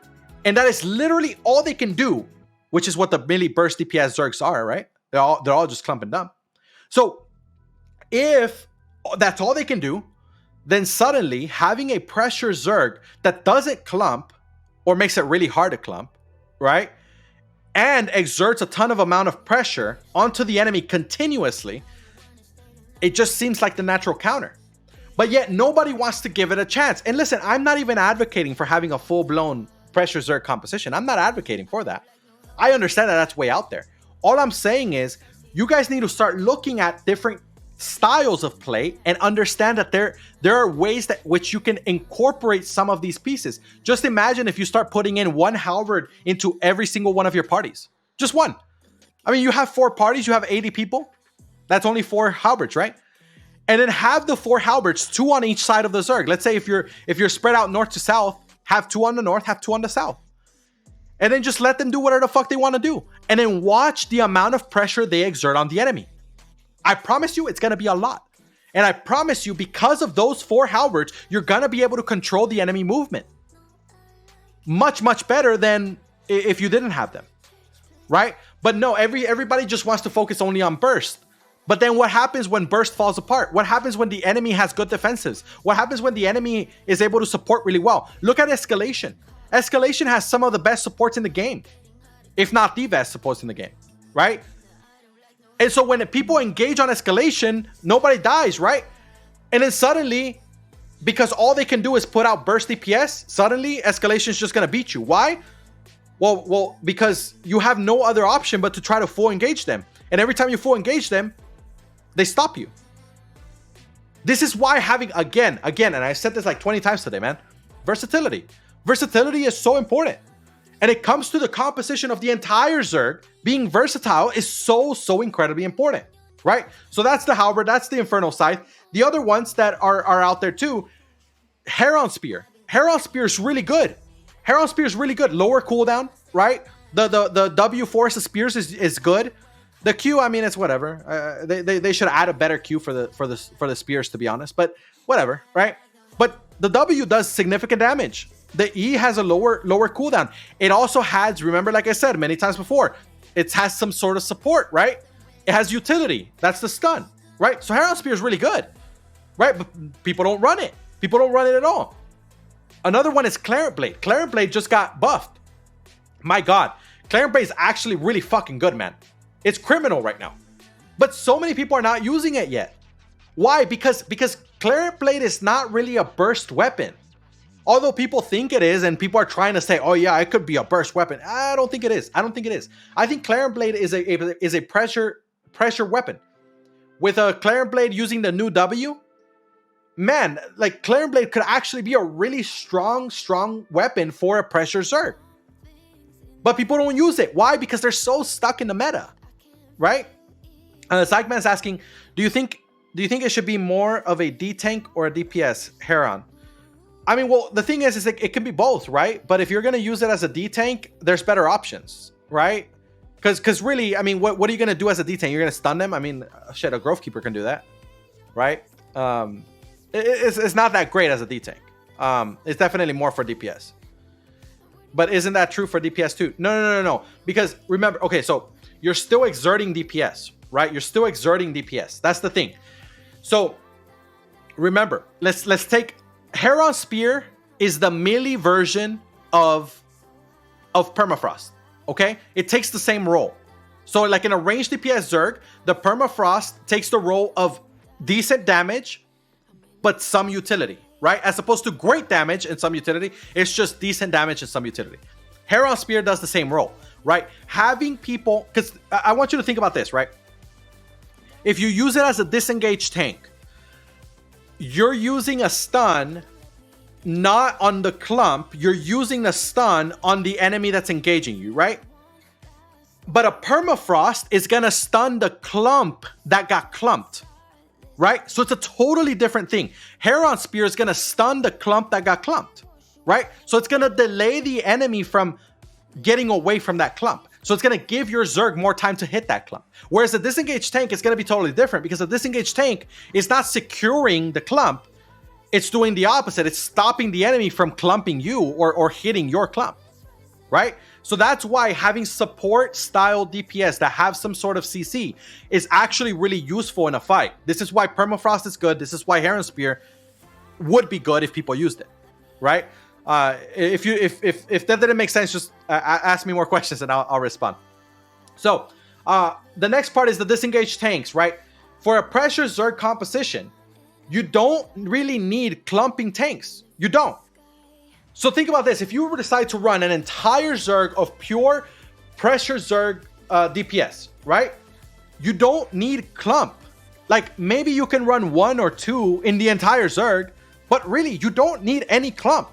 and that is literally all they can do, which is what the melee burst DPS Zergs are, right? They're all just clump and dump. So if that's all they can do, then suddenly having a pressure Zerg that doesn't clump or makes it really hard to clump, right? And exerts a ton of amount of pressure onto the enemy continuously, it just seems like the natural counter. But yet nobody wants to give it a chance. And listen, I'm not even advocating for having a full-blown pressure Zerg composition. I'm not advocating for that. I understand that that's way out there. All I'm saying is you guys need to start looking at different styles of play and understand that there are ways that which you can incorporate some of these pieces. Just imagine if you start putting in one halberd into every single one of your parties. Just one. I mean, you have 4 parties, you have 80 people. That's only 4 halberds, right? And then have the 4 halberds, 2 on each side of the Zerg. Let's say if you're spread out north to south, have 2 on the north, have 2 on the south. And then just let them do whatever the fuck they want to do. And then watch the amount of pressure they exert on the enemy. I promise you it's going to be a lot. And I promise you, because of those 4 halberds, you're going to be able to control the enemy movement. Much, much better than if you didn't have them. Right? But no, everybody just wants to focus only on burst. But then what happens when burst falls apart? What happens when the enemy has good defensives? What happens when the enemy is able to support really well? Look at escalation. Escalation has some of the best supports in the game, if not the best supports in the game, right? And so when people engage on escalation, nobody dies, right? And then suddenly, because all they can do is put out burst DPS, suddenly escalation is just going to beat you. Why? Well, because you have no other option but to try to full engage them. And every time you full engage them, they stop you. This is why having, again, and I said this like 20 times today, man, versatility. Versatility is so important. And it comes to the composition of the entire Zerg. Being versatile is so incredibly important, right? So that's the Halberd, that's the Infernal Scythe. The other ones that are out there too, Heron Spear. Heron Spear is really good. Heron Spear is really good. Lower cooldown, right? The W Force of Spears is good. The Q, I mean, it's whatever. They should add a better Q for the spears, to be honest. But whatever, right? But the W does significant damage. The E has a lower cooldown. It also has, remember, like I said many times before, it has some sort of support, right? It has utility. That's the stun, right? So Heron Spear is really good, right? But people don't run it. People don't run it at all. Another one is Clarent Blade. Clarent Blade just got buffed. My God, Clarent Blade is actually really fucking good, man. It's criminal right now. But so many people are not using it yet. Why? Because Clarent Blade is not really a burst weapon. Although people think it is, and people are trying to say, oh yeah, it could be a burst weapon. I don't think it is. I think Clarent Blade is a pressure weapon. With a Clarent Blade using the new W, man, like Clarent Blade could actually be a really strong weapon for a pressure Zerg. But people don't use it. Why? Because they're so stuck in the meta, right? Psychman's asking, do you think it should be more of a D tank or a DPS, Heron? I mean, well, the thing is it can be both, right? But if you're going to use it as a D tank, there's better options, right? Because really, I mean, what are you going to do as a D tank? You're going to stun them? I mean, shit, a Grove Keeper can do that, right? It's not that great as a D tank. It's definitely more for DPS. But isn't that true for DPS too? No. Because remember, okay, so you're still exerting DPS, right? You're still exerting DPS. That's the thing. So remember, let's take Heron Spear is the melee version of Permafrost. Okay, it takes the same role. So like in a ranged DPS Zerg, the Permafrost takes the role of decent damage, but some utility, right? As opposed to great damage and some utility, it's just decent damage and some utility. Heron Spear does the same role, right? Having people, because I want you to think about this, right? If you use it as a disengaged tank, you're using a stun not on the clump, you're using the stun on the enemy that's engaging you, right? But a Permafrost is gonna stun the clump that got clumped, right? So it's a totally different thing. Heron Spear is gonna stun the clump that got clumped, right? So it's gonna delay the enemy from getting away from that clump. So it's gonna give your Zerg more time to hit that clump. Whereas the disengaged tank is gonna be totally different, because a disengaged tank is not securing the clump, it's doing the opposite. It's stopping the enemy from clumping you or hitting your clump, right? So that's why having support style DPS that have some sort of CC is actually really useful in a fight. This is why Permafrost is good. This is why Heron Spear would be good if people used it, right? If that didn't make sense, just ask me more questions and I'll respond. So the next part is the disengaged tanks, right? For a pressure Zerg composition, you don't really need clumping tanks. You don't. So think about this. If you decide to run an entire Zerg of pure pressure Zerg DPS, right? You don't need clump. Like maybe you can run 1 or 2 in the entire Zerg, but really you don't need any clump.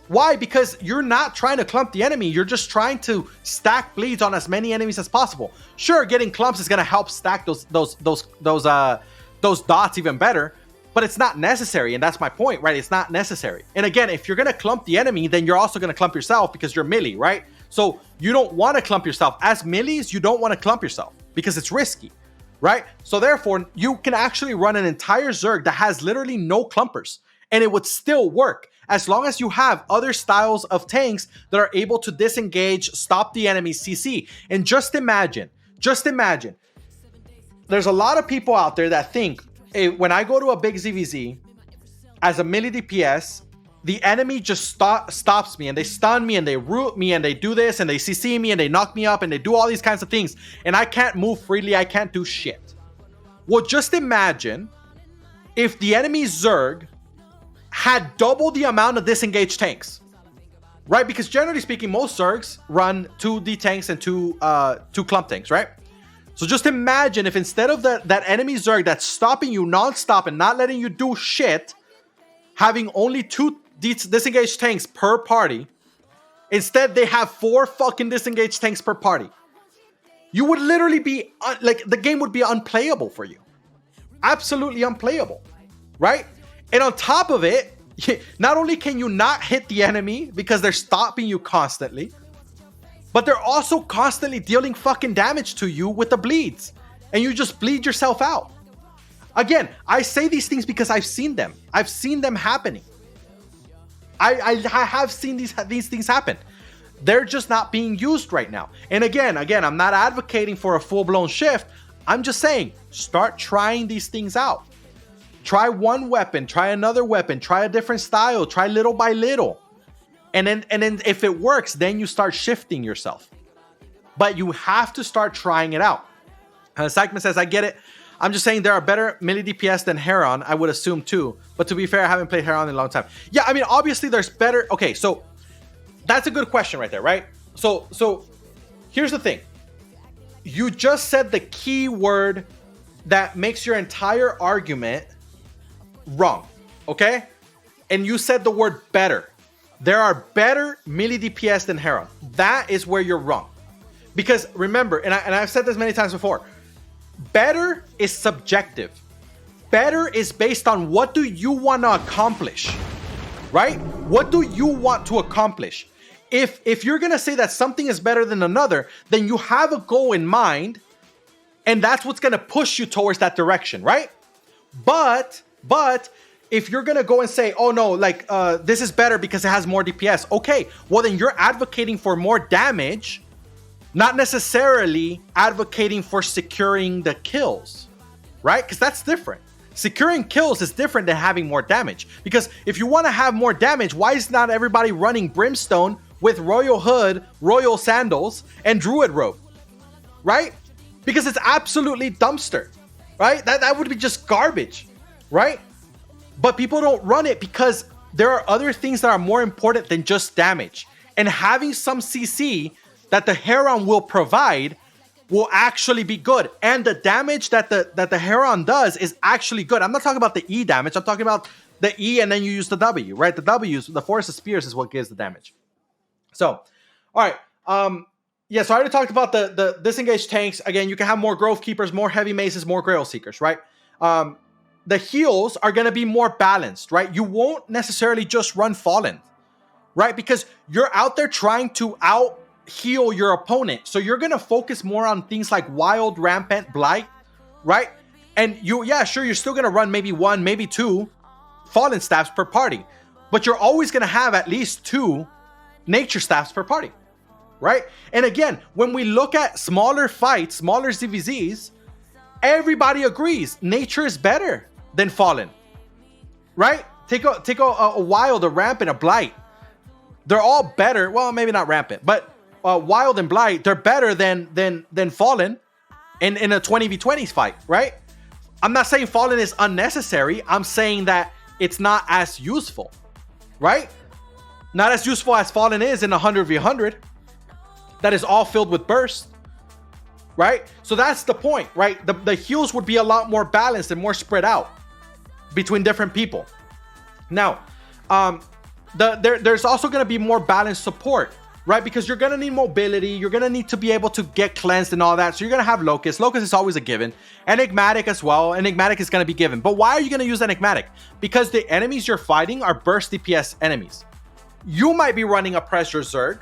Why? Because you're not trying to clump the enemy. You're just trying to stack bleeds on as many enemies as possible. Sure, getting clumps is going to help stack those dots even better, but it's not necessary. And that's my point, right? It's not necessary. And again, if you're going to clump the enemy, then you're also going to clump yourself because you're melee, right? So you don't want to clump yourself. As melees, you don't want to clump yourself because it's risky, right? So therefore, you can actually run an entire Zerg that has literally no clumpers and it would still work as long as you have other styles of tanks that are able to disengage, stop the enemy's CC. And just imagine, there's a lot of people out there that think, hey, when I go to a big ZvZ as a melee DPS, the enemy just stops me and they stun me and they root me and they do this and they CC me and they knock me up and they do all these kinds of things and I can't move freely, I can't do shit. Well, just imagine if the enemy Zerg had double the amount of disengaged tanks. right? Because generally speaking, most Zergs run 2 D tanks and two clump tanks, right? So just imagine if instead of that enemy Zerg that's stopping you non-stop and not letting you do shit, having only 2 disengaged tanks per party, instead they have 4 fucking disengaged tanks per party. You would literally be, like, the game would be unplayable for you. Absolutely unplayable, right? And on top of it, not only can you not hit the enemy because they're stopping you constantly, but they're also constantly dealing fucking damage to you with the bleeds. And you just bleed yourself out. Again, I say these things because I've seen them. I've seen them happening. I have seen these things happen. They're just not being used right now. And again, I'm not advocating for a full-blown shift. I'm just saying, start trying these things out. Try one weapon, try another weapon, try a different style, try little by little. And then if it works, then you start shifting yourself. But you have to start trying it out. Sykeman says, I get it. I'm just saying there are better melee DPS than Heron, I would assume too. But to be fair, I haven't played Heron in a long time. Yeah, I mean, obviously there's better. Okay, so that's a good question right there, right? So here's the thing. You just said the key word that makes your entire argument wrong, okay? And you said the word better. There are better melee DPS than Heron. That is where you're wrong. Because remember, and I've said this many times before, better is subjective. Better is based on what do you want to accomplish, right? What do you want to accomplish? If you're going to say that something is better than another, then you have a goal in mind, and that's what's going to push you towards that direction, right? But if you're going to go and say, oh no, like this is better because it has more DPS. Okay, well then you're advocating for more damage, not necessarily advocating for securing the kills, right? Because that's different. Securing kills is different than having more damage. Because if you want to have more damage, why is not everybody running Brimstone with Royal Hood, Royal Sandals, and Druid Robe, right? Because it's absolutely dumpster, right? That would be just garbage, right? But people don't run it because there are other things that are more important than just damage. And having some CC that the Heron will provide will actually be good. And the damage that the Heron does is actually good. I'm not talking about the E damage. I'm talking about the E and then you use the W, right? The W's, the Forest of Spears is what gives the damage. So, all right. Yeah, so I already talked about the disengaged tanks. Again, you can have more Grove Keepers, more Heavy Maces, more Grail Seekers, right? The heals are going to be more balanced, right? You won't necessarily just run Fallen, right? Because you're out there trying to out-heal your opponent. So you're going to focus more on things like Wild, Rampant, Blight, right? And yeah, sure, you're still going to run maybe 1, maybe 2 Fallen staffs per party. But you're always going to have at least 2 nature staffs per party, right? And again, when we look at smaller fights, smaller ZvZs, everybody agrees nature is better than Fallen, right? Take a Wild, a Rampant, a Blight. They're all better. Well, maybe not Rampant, but Wild and Blight, they're better than Fallen in a 20v20s fight, right? I'm not saying Fallen is unnecessary. I'm saying that it's not as useful, right? Not as useful as Fallen is in 100v100. That is all filled with burst, right? So that's the point, right? The heals would be a lot more balanced and more spread out between different people. Now, there's also going to be more balanced support, right? Because you're going to need mobility. You're going to need to be able to get cleansed and all that. So you're going to have Locust. Locust is always a given. Enigmatic as well. Enigmatic is going to be given. But why are you going to use Enigmatic? Because the enemies you're fighting are burst DPS enemies. You might be running a pressure Zerg,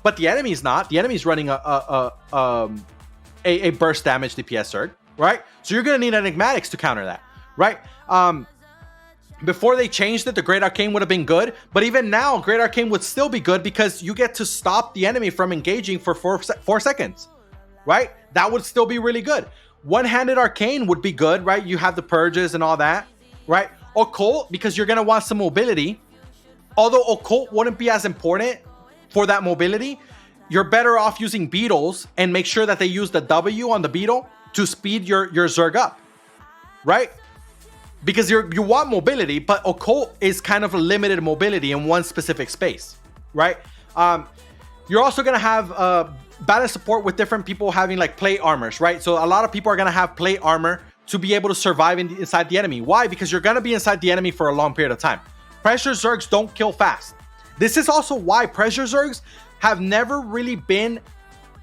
but the enemy's not. The enemy's running a burst damage DPS Zerg, right? So you're going to need Enigmatics to counter that, right? Before they changed it, the Great Arcane would have been good, but even now, Great Arcane would still be good because you get to stop the enemy from engaging for 4 seconds, right? That would still be really good. One-handed Arcane would be good, right? You have the purges and all that, right? Occult, because you're going to want some mobility. Although Occult wouldn't be as important for that mobility, you're better off using Beetles and make sure that they use the W on the Beetle to speed your Zerg up, right? Because you want mobility, but Occult is kind of a limited mobility in one specific space, right? You're also going to have balance support with different people having like plate armors, right? So a lot of people are going to have plate armor to be able to survive inside the enemy. Why? Because you're going to be inside the enemy for a long period of time. Pressure Zergs don't kill fast. This is also why Pressure Zergs have never really been,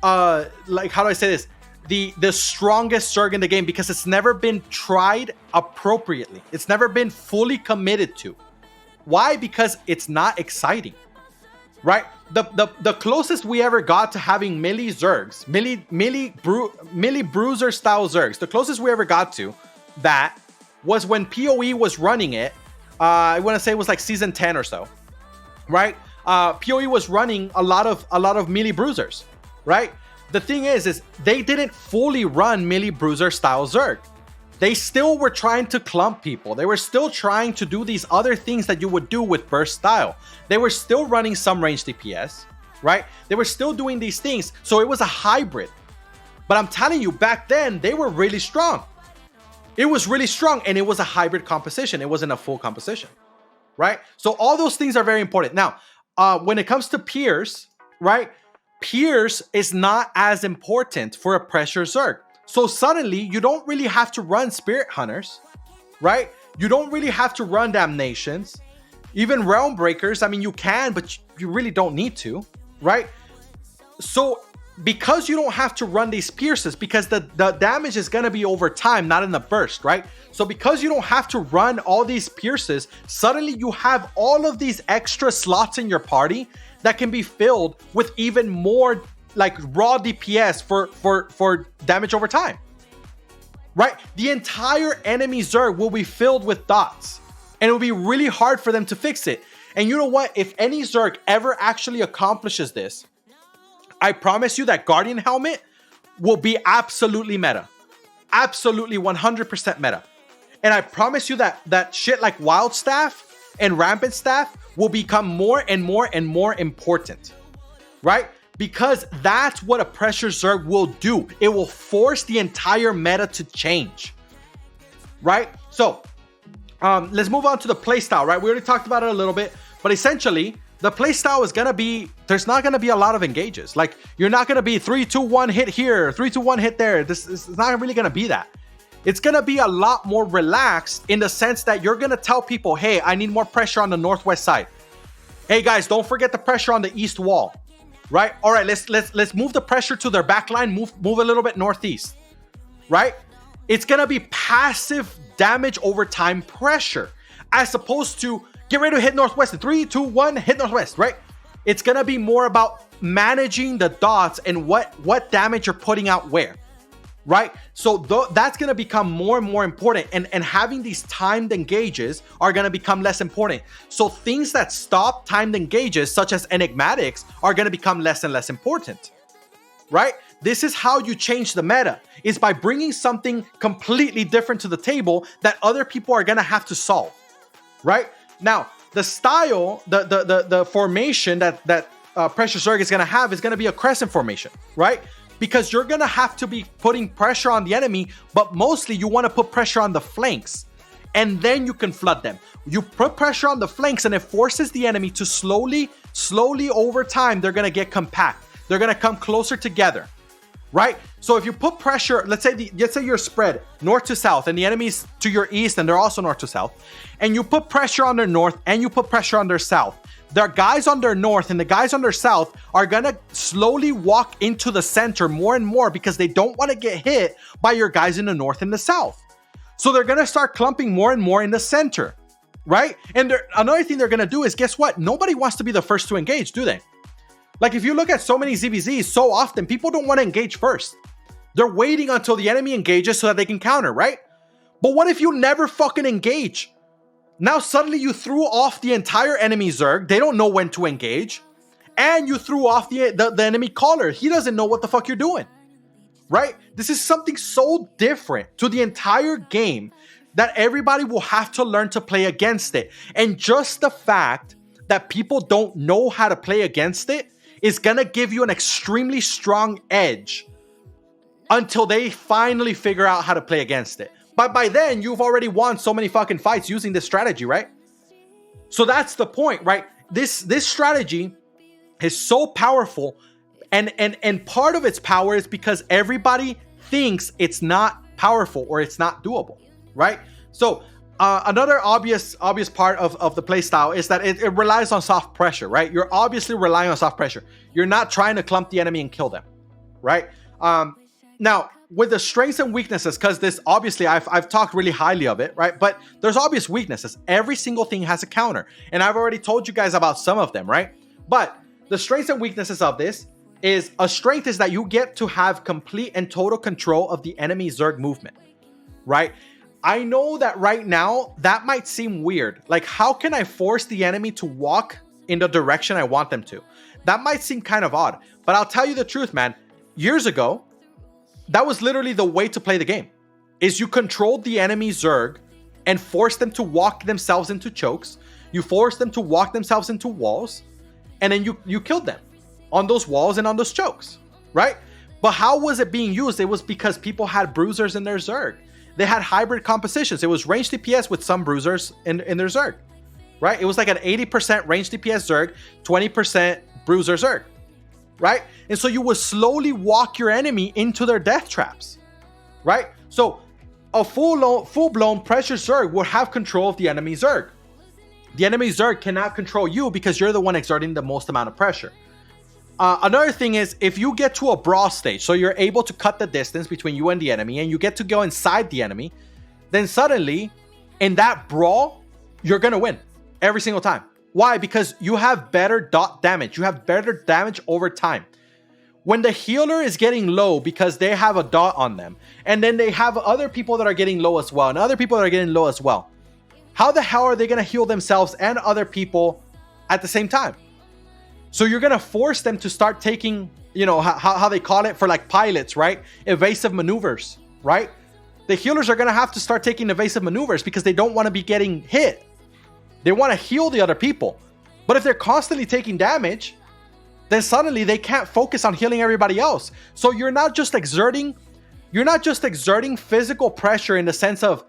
like, how do I say this? The strongest Zerg in the game, because it's never been tried appropriately. It's never been fully committed to. Why? Because it's not exciting, right? The closest we ever got to having melee Zergs, melee bruiser style Zergs, the closest we ever got to that was when PoE was running it. I want to say it was like season 10 or so, right? PoE was running a lot of melee bruisers, right? The thing is they didn't fully run melee bruiser style Zerg. They still were trying to clump people. They were still trying to do these other things that you would do with burst style. They were still running some range DPS, right? They were still doing these things. So it was a hybrid. But I'm telling you, back then, they were really strong. It was really strong, and it was a hybrid composition. It wasn't a full composition, right? So all those things are very important. Now, when it comes to Pierce, right? Pierce is not as important for a Pressure Zerg. So suddenly, you don't really have to run Spirit Hunters, right? You don't really have to run Damnations. Even Realm Breakers, I mean, you can, but you really don't need to, right? So because you don't have to run these Pierces, because the damage is going to be over time, not in the burst, right? So because you don't have to run all these Pierces, suddenly you have all of these extra slots in your party that can be filled with even more like raw DPS for damage over time, right? The entire enemy Zerg will be filled with dots, and it will be really hard for them to fix it. And you know what? If any Zerg ever actually accomplishes this, I promise you that Guardian Helmet will be absolutely meta. Absolutely 100% meta. And I promise you that shit like Wild Staff and Rampant Staff will become more and more and more important, right? Because that's what a Pressure Zerg will do. It will force the entire meta to change, right? So, let's move on to the playstyle, right? We already talked about it a little bit, but essentially, the playstyle is going to be, there's not going to be a lot of engages. Like, you're not going to be 3, 2, 1 hit here, 3, 2, 1 hit there. This is not really going to be that. It's going to be a lot more relaxed in the sense that you're going to tell people, hey, I need more pressure on the northwest side. Hey guys, don't forget the pressure on the east wall, right? All right, let's move the pressure to their back line, move a little bit northeast, right? It's going to be passive damage over time pressure, as opposed to get ready to hit northwest in 3, 2, 1, hit northwest, right? It's going to be more about managing the dots and what damage you're putting out where, right? So that's going to become more and more important, and having these timed engages are going to become less important. So things that stop timed engages, such as enigmatics, are going to become less and less important, right? This is how you change the meta, is by bringing something completely different to the table that other people are going to have to solve, right? Now, the style, the formation that Pressure Zerg is going to have is going to be a crescent formation, right? Because you're going to have to be putting pressure on the enemy, but mostly you want to put pressure on the flanks, and then you can flood them. You put pressure on the flanks, and it forces the enemy to slowly over time, they're going to get compact. They're going to come closer together, right? So if you put pressure, let's say you're spread north to south, and the enemy's to your east, and they're also north to south, and you put pressure on their north, and you put pressure on their south. Their guys on their north and the guys on their south are gonna slowly walk into the center more and more, because they don't want to get hit by your guys in the north and the south. So they're gonna start clumping more and more in the center, right? And another thing they're gonna do is, guess what? Nobody wants to be the first to engage, do they? Like, if you look at so many ZvZs, so often people don't want to engage first. They're waiting until the enemy engages so that they can counter, right? But what if you never fucking engage? Now suddenly you threw off the entire enemy Zerg. They don't know when to engage. And you threw off the enemy caller. He doesn't know what the fuck you're doing, right? This is something so different to the entire game that everybody will have to learn to play against it. And just the fact that people don't know how to play against it is gonna give you an extremely strong edge until they finally figure out how to play against it. But by then, you've already won so many fucking fights using this strategy, right? So that's the point, right? This strategy is so powerful, and part of its power is because everybody thinks it's not powerful or it's not doable, right? So another obvious part of the playstyle is that it relies on soft pressure, right? You're obviously relying on soft pressure. You're not trying to clump the enemy and kill them, right? Now, with the strengths and weaknesses, because this obviously I've talked really highly of it, right? But there's obvious weaknesses. Every single thing has a counter, and I've already told you guys about some of them, right? But the strengths and weaknesses of this is, a strength is that you get to have complete and total control of the enemy Zerg movement, right? I know that right now that might seem weird. Like, how can I force the enemy to walk in the direction I want them to? That might seem kind of odd, but I'll tell you the truth, man. Years ago, that was literally the way to play the game, is you controlled the enemy Zerg and forced them to walk themselves into chokes. You forced them to walk themselves into walls, and then you killed them on those walls and on those chokes, right? But how was it being used? It was because people had bruisers in their Zerg. They had hybrid compositions. It was range DPS with some bruisers in their Zerg, right? It was like an 80% range DPS Zerg, 20% bruiser Zerg, right? And so you would slowly walk your enemy into their death traps, right? So a full-blown pressure Zerg will have control of the enemy Zerg. The enemy Zerg cannot control you because you're the one exerting the most amount of pressure. Another thing is, if you get to a brawl stage, so you're able to cut the distance between you and the enemy, and you get to go inside the enemy, then suddenly, in that brawl, you're going to win every single time. Why? Because you have better dot damage. You have better damage over time. When the healer is getting low because they have a dot on them, and then they have other people that are getting low as well, and other people that are getting low as well, how the hell are they going to heal themselves and other people at the same time? So you're going to force them to start taking, you know, how they call it for like pilots, right? Evasive maneuvers, right? The healers are going to have to start taking evasive maneuvers because they don't want to be getting hit. They want to heal the other people. But if they're constantly taking damage, then suddenly they can't focus on healing everybody else. So you're not just exerting physical pressure in the sense of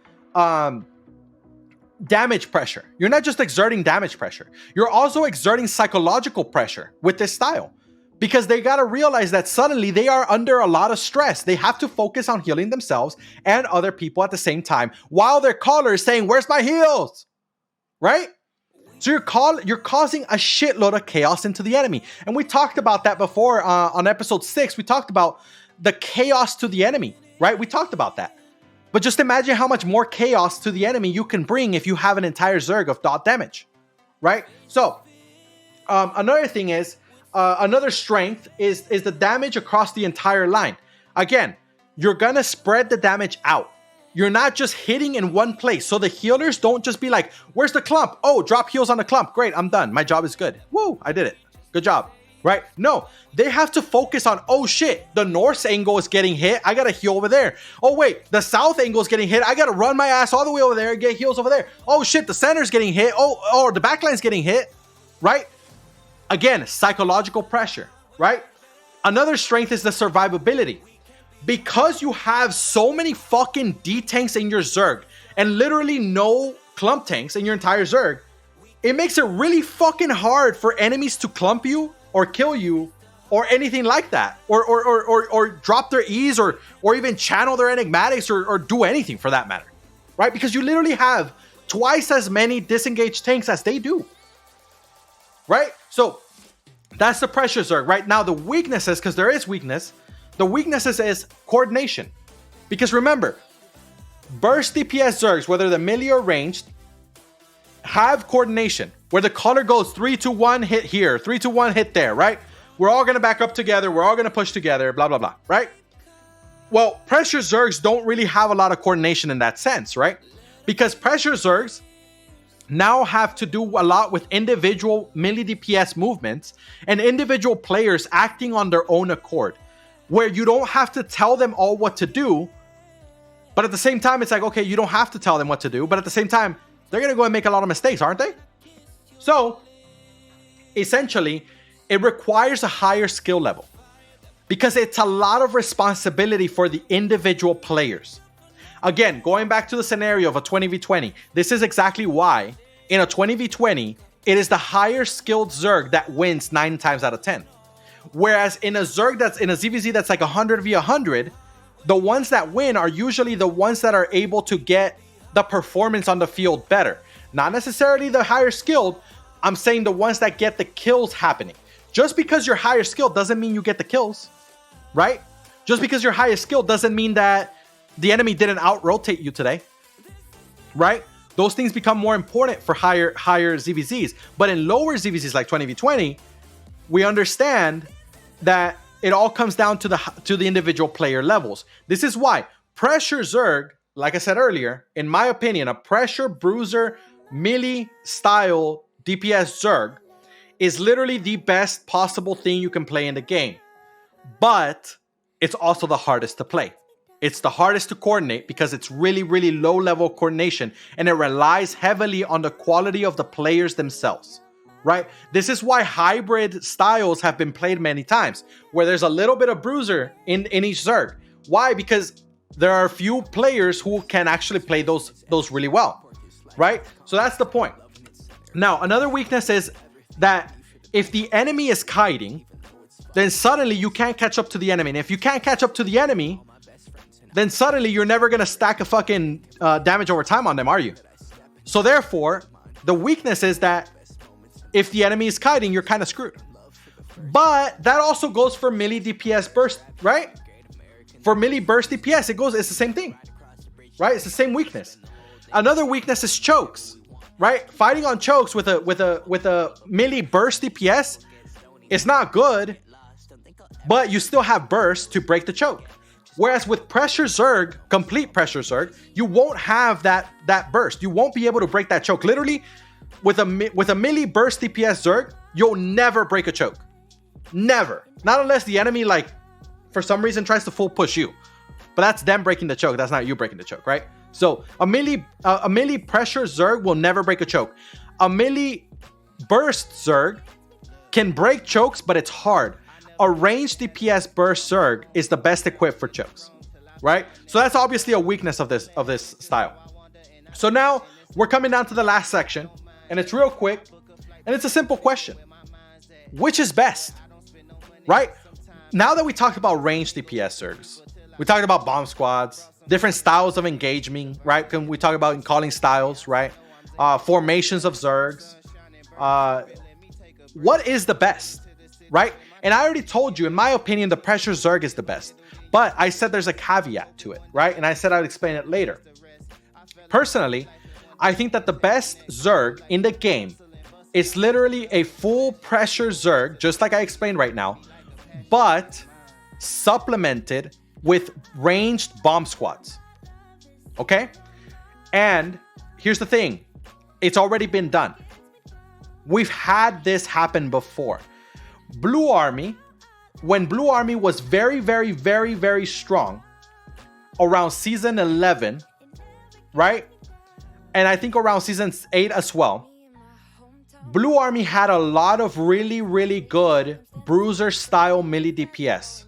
damage pressure. You're not just exerting damage pressure. You're also exerting psychological pressure with this style, because they got to realize that suddenly they are under a lot of stress. They have to focus on healing themselves and other people at the same time while their caller is saying, "Where's my heals?" Right? So you're causing a shitload of chaos into the enemy. And we talked about that before on episode 6. We talked about the chaos to the enemy, right? We talked about that. But just imagine how much more chaos to the enemy you can bring if you have an entire Zerg of dot damage, right? So another thing is, another strength is the damage across the entire line. Again, you're going to spread the damage out. You're not just hitting in one place. So the healers don't just be like, "Where's the clump? Oh, drop heals on the clump. Great, I'm done. My job is good. Woo, I did it. Good job." Right? No, they have to focus on, "Oh shit, the north angle is getting hit. I gotta heal over there. Oh wait, the south angle is getting hit. I gotta run my ass all the way over there and get heals over there. Oh shit, the center's getting hit. Oh, the backline's getting hit." Right? Again, psychological pressure, right? Another strength is the survivability. Because you have so many fucking D-tanks in your Zerg and literally no clump tanks in your entire Zerg, it makes it really fucking hard for enemies to clump you or kill you or anything like that, or drop their E's or even channel their enigmatics or do anything for that matter, right? Because you literally have twice as many disengaged tanks as they do, right? So that's the pressure Zerg. Right now, the weaknesses, because there is weakness, the weaknesses is coordination. Because remember, burst DPS Zergs, whether they're melee or ranged, have coordination where the color goes 3, 2, 1, hit here, 3, 2, 1, hit there, right? We're all going to back up together. We're all going to push together, blah, blah, blah, right? Well, pressure Zergs don't really have a lot of coordination in that sense, right? Because pressure Zergs now have to do a lot with individual melee DPS movements and individual players acting on their own accord, where you don't have to tell them all what to do, but at the same time, it's like, okay, you don't have to tell them what to do, but at the same time, they're going to go and make a lot of mistakes, aren't they? So, essentially, it requires a higher skill level because it's a lot of responsibility for the individual players. Again, going back to the scenario of a 20v20, this is exactly why in a 20v20, it is the higher skilled Zerg that wins 9 times out of 10. Whereas in a Zerg that's in a ZvZ that's like 100v100, the ones that win are usually the ones that are able to get the performance on the field better. Not necessarily the higher skilled, I'm saying the ones that get the kills happening. Just because you're higher skilled doesn't mean you get the kills, right? Just because you're higher skilled doesn't mean that the enemy didn't out-rotate you today, right? Those things become more important for higher ZvZs. But in lower ZvZs like 20v20, we understand that it all comes down to the individual player levels. This is why pressure Zerg, like I said earlier, in my opinion, a pressure bruiser melee style DPS Zerg is literally the best possible thing you can play in the game. But it's also the hardest to play. It's the hardest to coordinate because it's really, really low level coordination, and it relies heavily on the quality of the players themselves, right? This is why hybrid styles have been played many times, where there's a little bit of bruiser in each Zerg. Why? Because there are a few players who can actually play those really well, right? So that's the point. Now, another weakness is that if the enemy is kiting, then suddenly you can't catch up to the enemy. And if you can't catch up to the enemy, then suddenly you're never going to stack a fucking damage over time on them, are you? So therefore, the weakness is that if the enemy is kiting, you're kind of screwed. But that also goes for melee DPS burst, right? For melee burst DPS, it's the same thing, right? It's the same weakness. Another weakness is chokes, right? Fighting on chokes with a melee burst DPS, it's not good, but you still have burst to break the choke. Whereas with pressure Zerg, complete pressure Zerg, you won't have that burst. You won't be able to break that choke. Literally, with a melee burst DPS Zerg, you'll never break a choke. Never. Not unless the enemy, like, for some reason tries to full push you. But that's them breaking the choke. That's not you breaking the choke, right? So a melee pressure Zerg will never break a choke. A melee burst Zerg can break chokes, but it's hard. A ranged DPS burst Zerg is the best equipped for chokes, right? So that's obviously a weakness of this style. So now we're coming down to the last section, and it's real quick, and it's a simple question. Which is best, right? Now that we talked about ranged DPS Zergs, we talked about bomb squads, different styles of engagement, right? We talk about calling styles, right? Formations of Zergs. What is the best, right? And I already told you, in my opinion, the pressure Zerg is the best. But I said there's a caveat to it, right? And I said I would explain it later. Personally, I think that the best Zerg in the game is literally a full pressure Zerg, just like I explained right now, but supplemented with ranged bomb squads. Okay? And here's the thing. It's already been done. We've had this happen before. Blue Army, when Blue Army was very, very, very, very strong around season 11, right? And I think around season 8 as well, Blue Army had a lot of really, really good bruiser style melee DPS.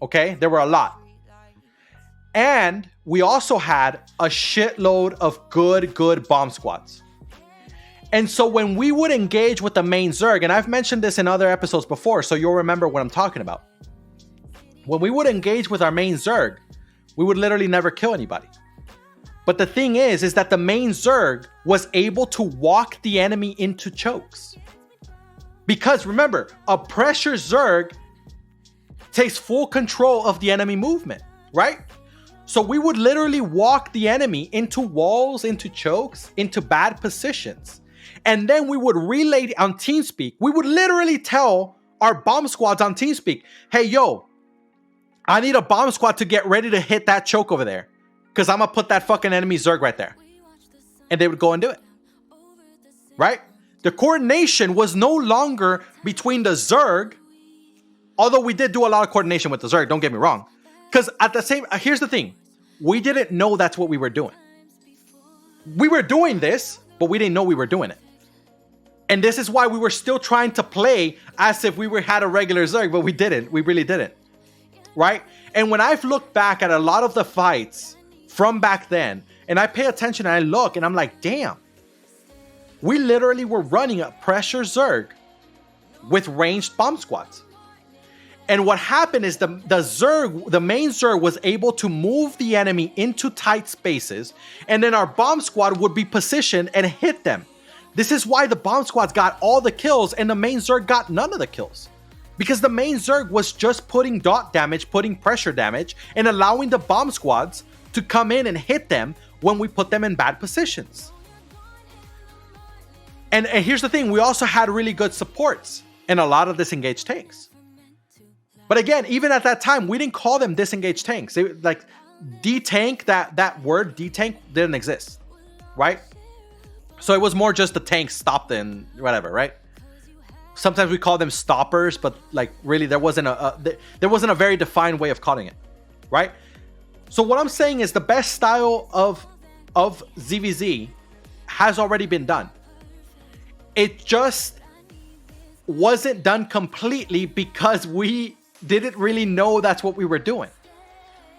Okay? There were a lot. And we also had a shitload of good bomb squads. And so when we would engage with the main Zerg, and I've mentioned this in other episodes before, so you'll remember what I'm talking about. When we would engage with our main Zerg, we would literally never kill anybody. But the thing is that the main Zerg was able to walk the enemy into chokes. Because remember, a pressure Zerg takes full control of the enemy movement, right? So we would literally walk the enemy into walls, into chokes, into bad positions. And then we would relay on TeamSpeak. We would literally tell our bomb squads on TeamSpeak, hey, yo, I need a bomb squad to get ready to hit that choke over there. Because I'm going to put that fucking enemy Zerg right there. And they would go and do it. Right? The coordination was no longer between the Zerg. Although we did do a lot of coordination with the Zerg, don't get me wrong. Because at the same, here's the thing. We didn't know that's what we were doing. We were doing this, but we didn't know we were doing it. And this is why we were still trying to play as if we had a regular Zerg, but we didn't. We really didn't. Right? And when I've looked back at a lot of the fights from back then, and I pay attention and I look and I'm like, damn, We literally were running a pressure Zerg with ranged bomb squads. And what happened is the main Zerg was able to move the enemy into tight spaces, and then our bomb squad would be positioned and hit them. This is why the bomb squads got all the kills and the main Zerg got none of the kills. Because the main Zerg was just putting dot damage, putting pressure damage, and allowing the bomb squads to come in and hit them when we put them in bad positions. And here's the thing, we also had really good supports and a lot of disengaged tanks. But again, even at that time, we didn't call them disengaged tanks. They, like, D-tank, that word D-tank didn't exist, right? So it was more just the tanks stopped and whatever, right? Sometimes we call them stoppers, but like really there wasn't a very defined way of calling it, right? So what I'm saying is the best style of ZvZ has already been done. It just wasn't done completely because we didn't really know that's what we were doing.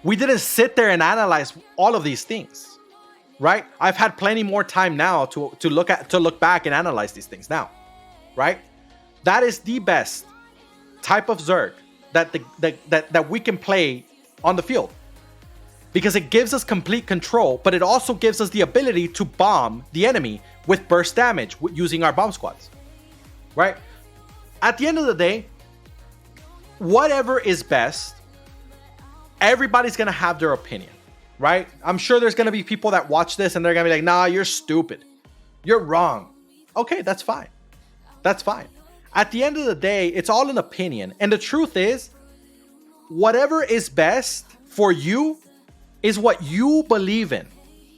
We didn't sit there and analyze all of these things, right? I've had plenty more time now to look back and analyze these things now, right? That is the best type of Zerg that we can play on the field, because it gives us complete control, but it also gives us the ability to bomb the enemy with burst damage using our bomb squads, right? At the end of the day, whatever is best, everybody's gonna have their opinion, right? I'm sure there's gonna be people that watch this and they're gonna be like, nah, you're stupid, you're wrong. Okay, that's fine. That's fine. At the end of the day, it's all an opinion. And the truth is, whatever is best for you is what you believe in.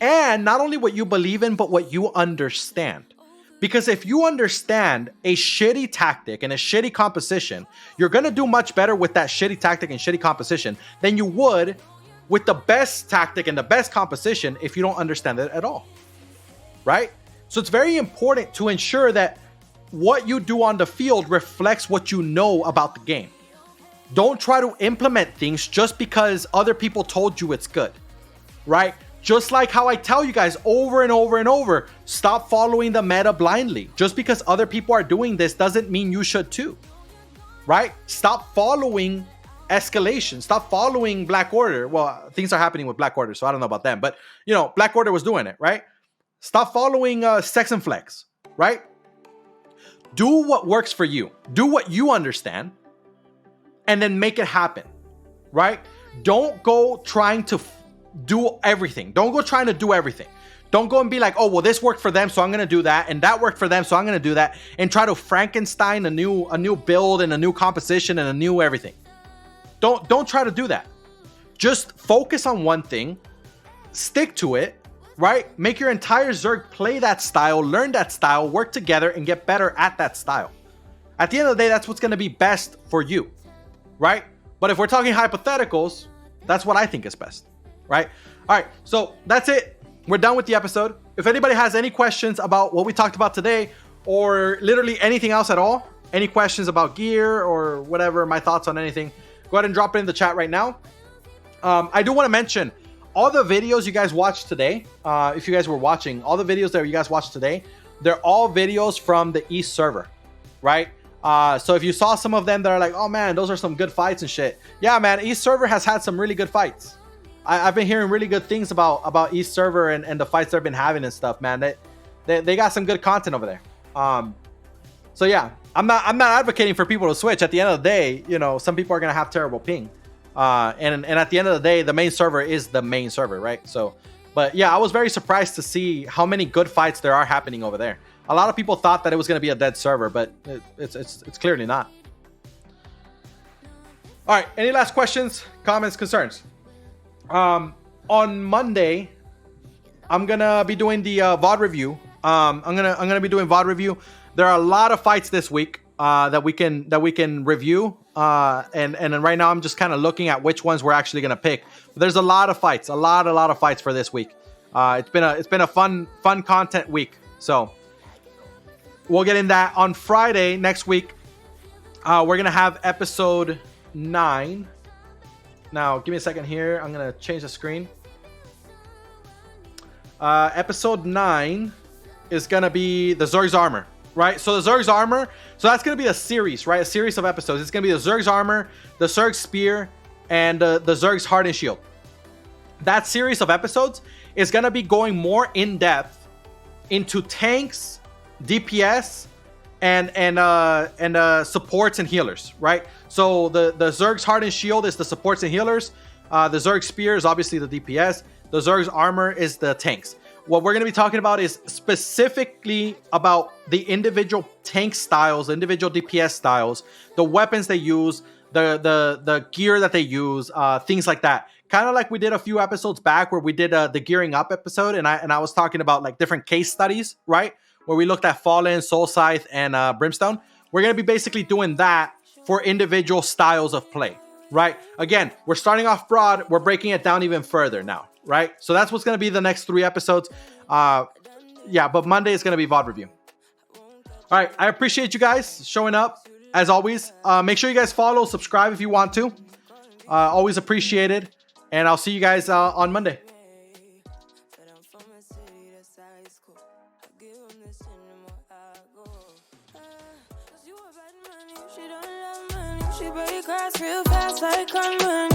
And not only what you believe in, but what you understand. Because if you understand a shitty tactic and a shitty composition, you're going to do much better with that shitty tactic and shitty composition than you would with the best tactic and the best composition if you don't understand it at all. Right? So it's very important to ensure that what you do on the field reflects what you know about the game. Don't try to implement things just because other people told you it's good, right? Just like how I tell you guys over and over and over, stop following the meta blindly. Just because other people are doing this doesn't mean you should too, right? Stop following escalation. Stop following Black Order. Well, things are happening with Black Order, so I don't know about them. But, you know, Black Order was doing it, right? Stop following Sex and Flex, right? Do what works for you. Do what you understand, and then make it happen, right? Don't go trying to do everything. Don't go trying to do everything. Don't go and be like, oh, well, this worked for them, so I'm going to do that, and that worked for them, so I'm going to do that, and try to Frankenstein a new build and a new composition and a new everything. Don't try to do that. Just focus on one thing, stick to it, right? Make your entire Zerg play that style, learn that style, work together, and get better at that style. At the end of the day, that's what's going to be best for you, right? But if we're talking hypotheticals, that's what I think is best, right? All right, so that's it. We're done with the episode. If anybody has any questions about what we talked about today, or literally anything else at all, any questions about gear or whatever, my thoughts on anything, go ahead and drop it in the chat right now. I do want to mention all the videos you guys watched today. If you guys were watching, all the videos that you guys watched today, they're all videos from the East server, right? So if you saw some of them that are like, oh man, those are some good fights and shit. Yeah, man, East server has had some really good fights. I've been hearing really good things about East server and the fights they've been having and stuff, man. They got some good content over there. So yeah, I'm not advocating for people to switch. At the end of the day, you know, some people are gonna have terrible ping. And at the end of the day, the main server is the main server, right? So, but yeah, I was very surprised to see how many good fights there are happening over there. A lot of people thought that it was going to be a dead server, but it's clearly not. All right, any last questions, comments, concerns? On Monday, I'm gonna be doing the VOD review. I'm gonna be doing VOD review. There are a lot of fights this week that we can review. And right now I'm just kind of looking at which ones we're actually gonna pick. But there's a lot of fights, a lot of fights for this week. It's been a fun content week. So we'll get in that on Friday next week. We're gonna have episode 9. Now give me a second here. I'm gonna change the screen. Episode 9 is gonna be the Zergs armor, right? So the Zergs armor, so that's gonna be a series, right? A series of episodes. It's gonna be the Zergs armor, the Zergs spear, and the Zergs heart and shield. That series of episodes is gonna be going more in depth into tanks, DPS, and supports and healers, right? So the Zerg's heart and shield is the supports and healers. The Zerg spear is obviously the DPS. The Zerg's armor is the tanks. What we're going to be talking about is specifically about the individual tank styles, individual DPS styles, the weapons they use, the gear that they use, things like that. Kind of like we did a few episodes back where we did the gearing up episode, and I was talking about like different case studies, right? Where we looked at Fallen, Soul Scythe, and Brimstone. We're going to be basically doing that for individual styles of play, right? Again, we're starting off broad. We're breaking it down even further now, right? So that's what's going to be the next 3 episodes. Yeah, but Monday is going to be VOD review. All right, I appreciate you guys showing up, as always. Make sure you guys follow, subscribe if you want to. Always appreciated. And I'll see you guys on Monday. She break grass real fast like I'm running.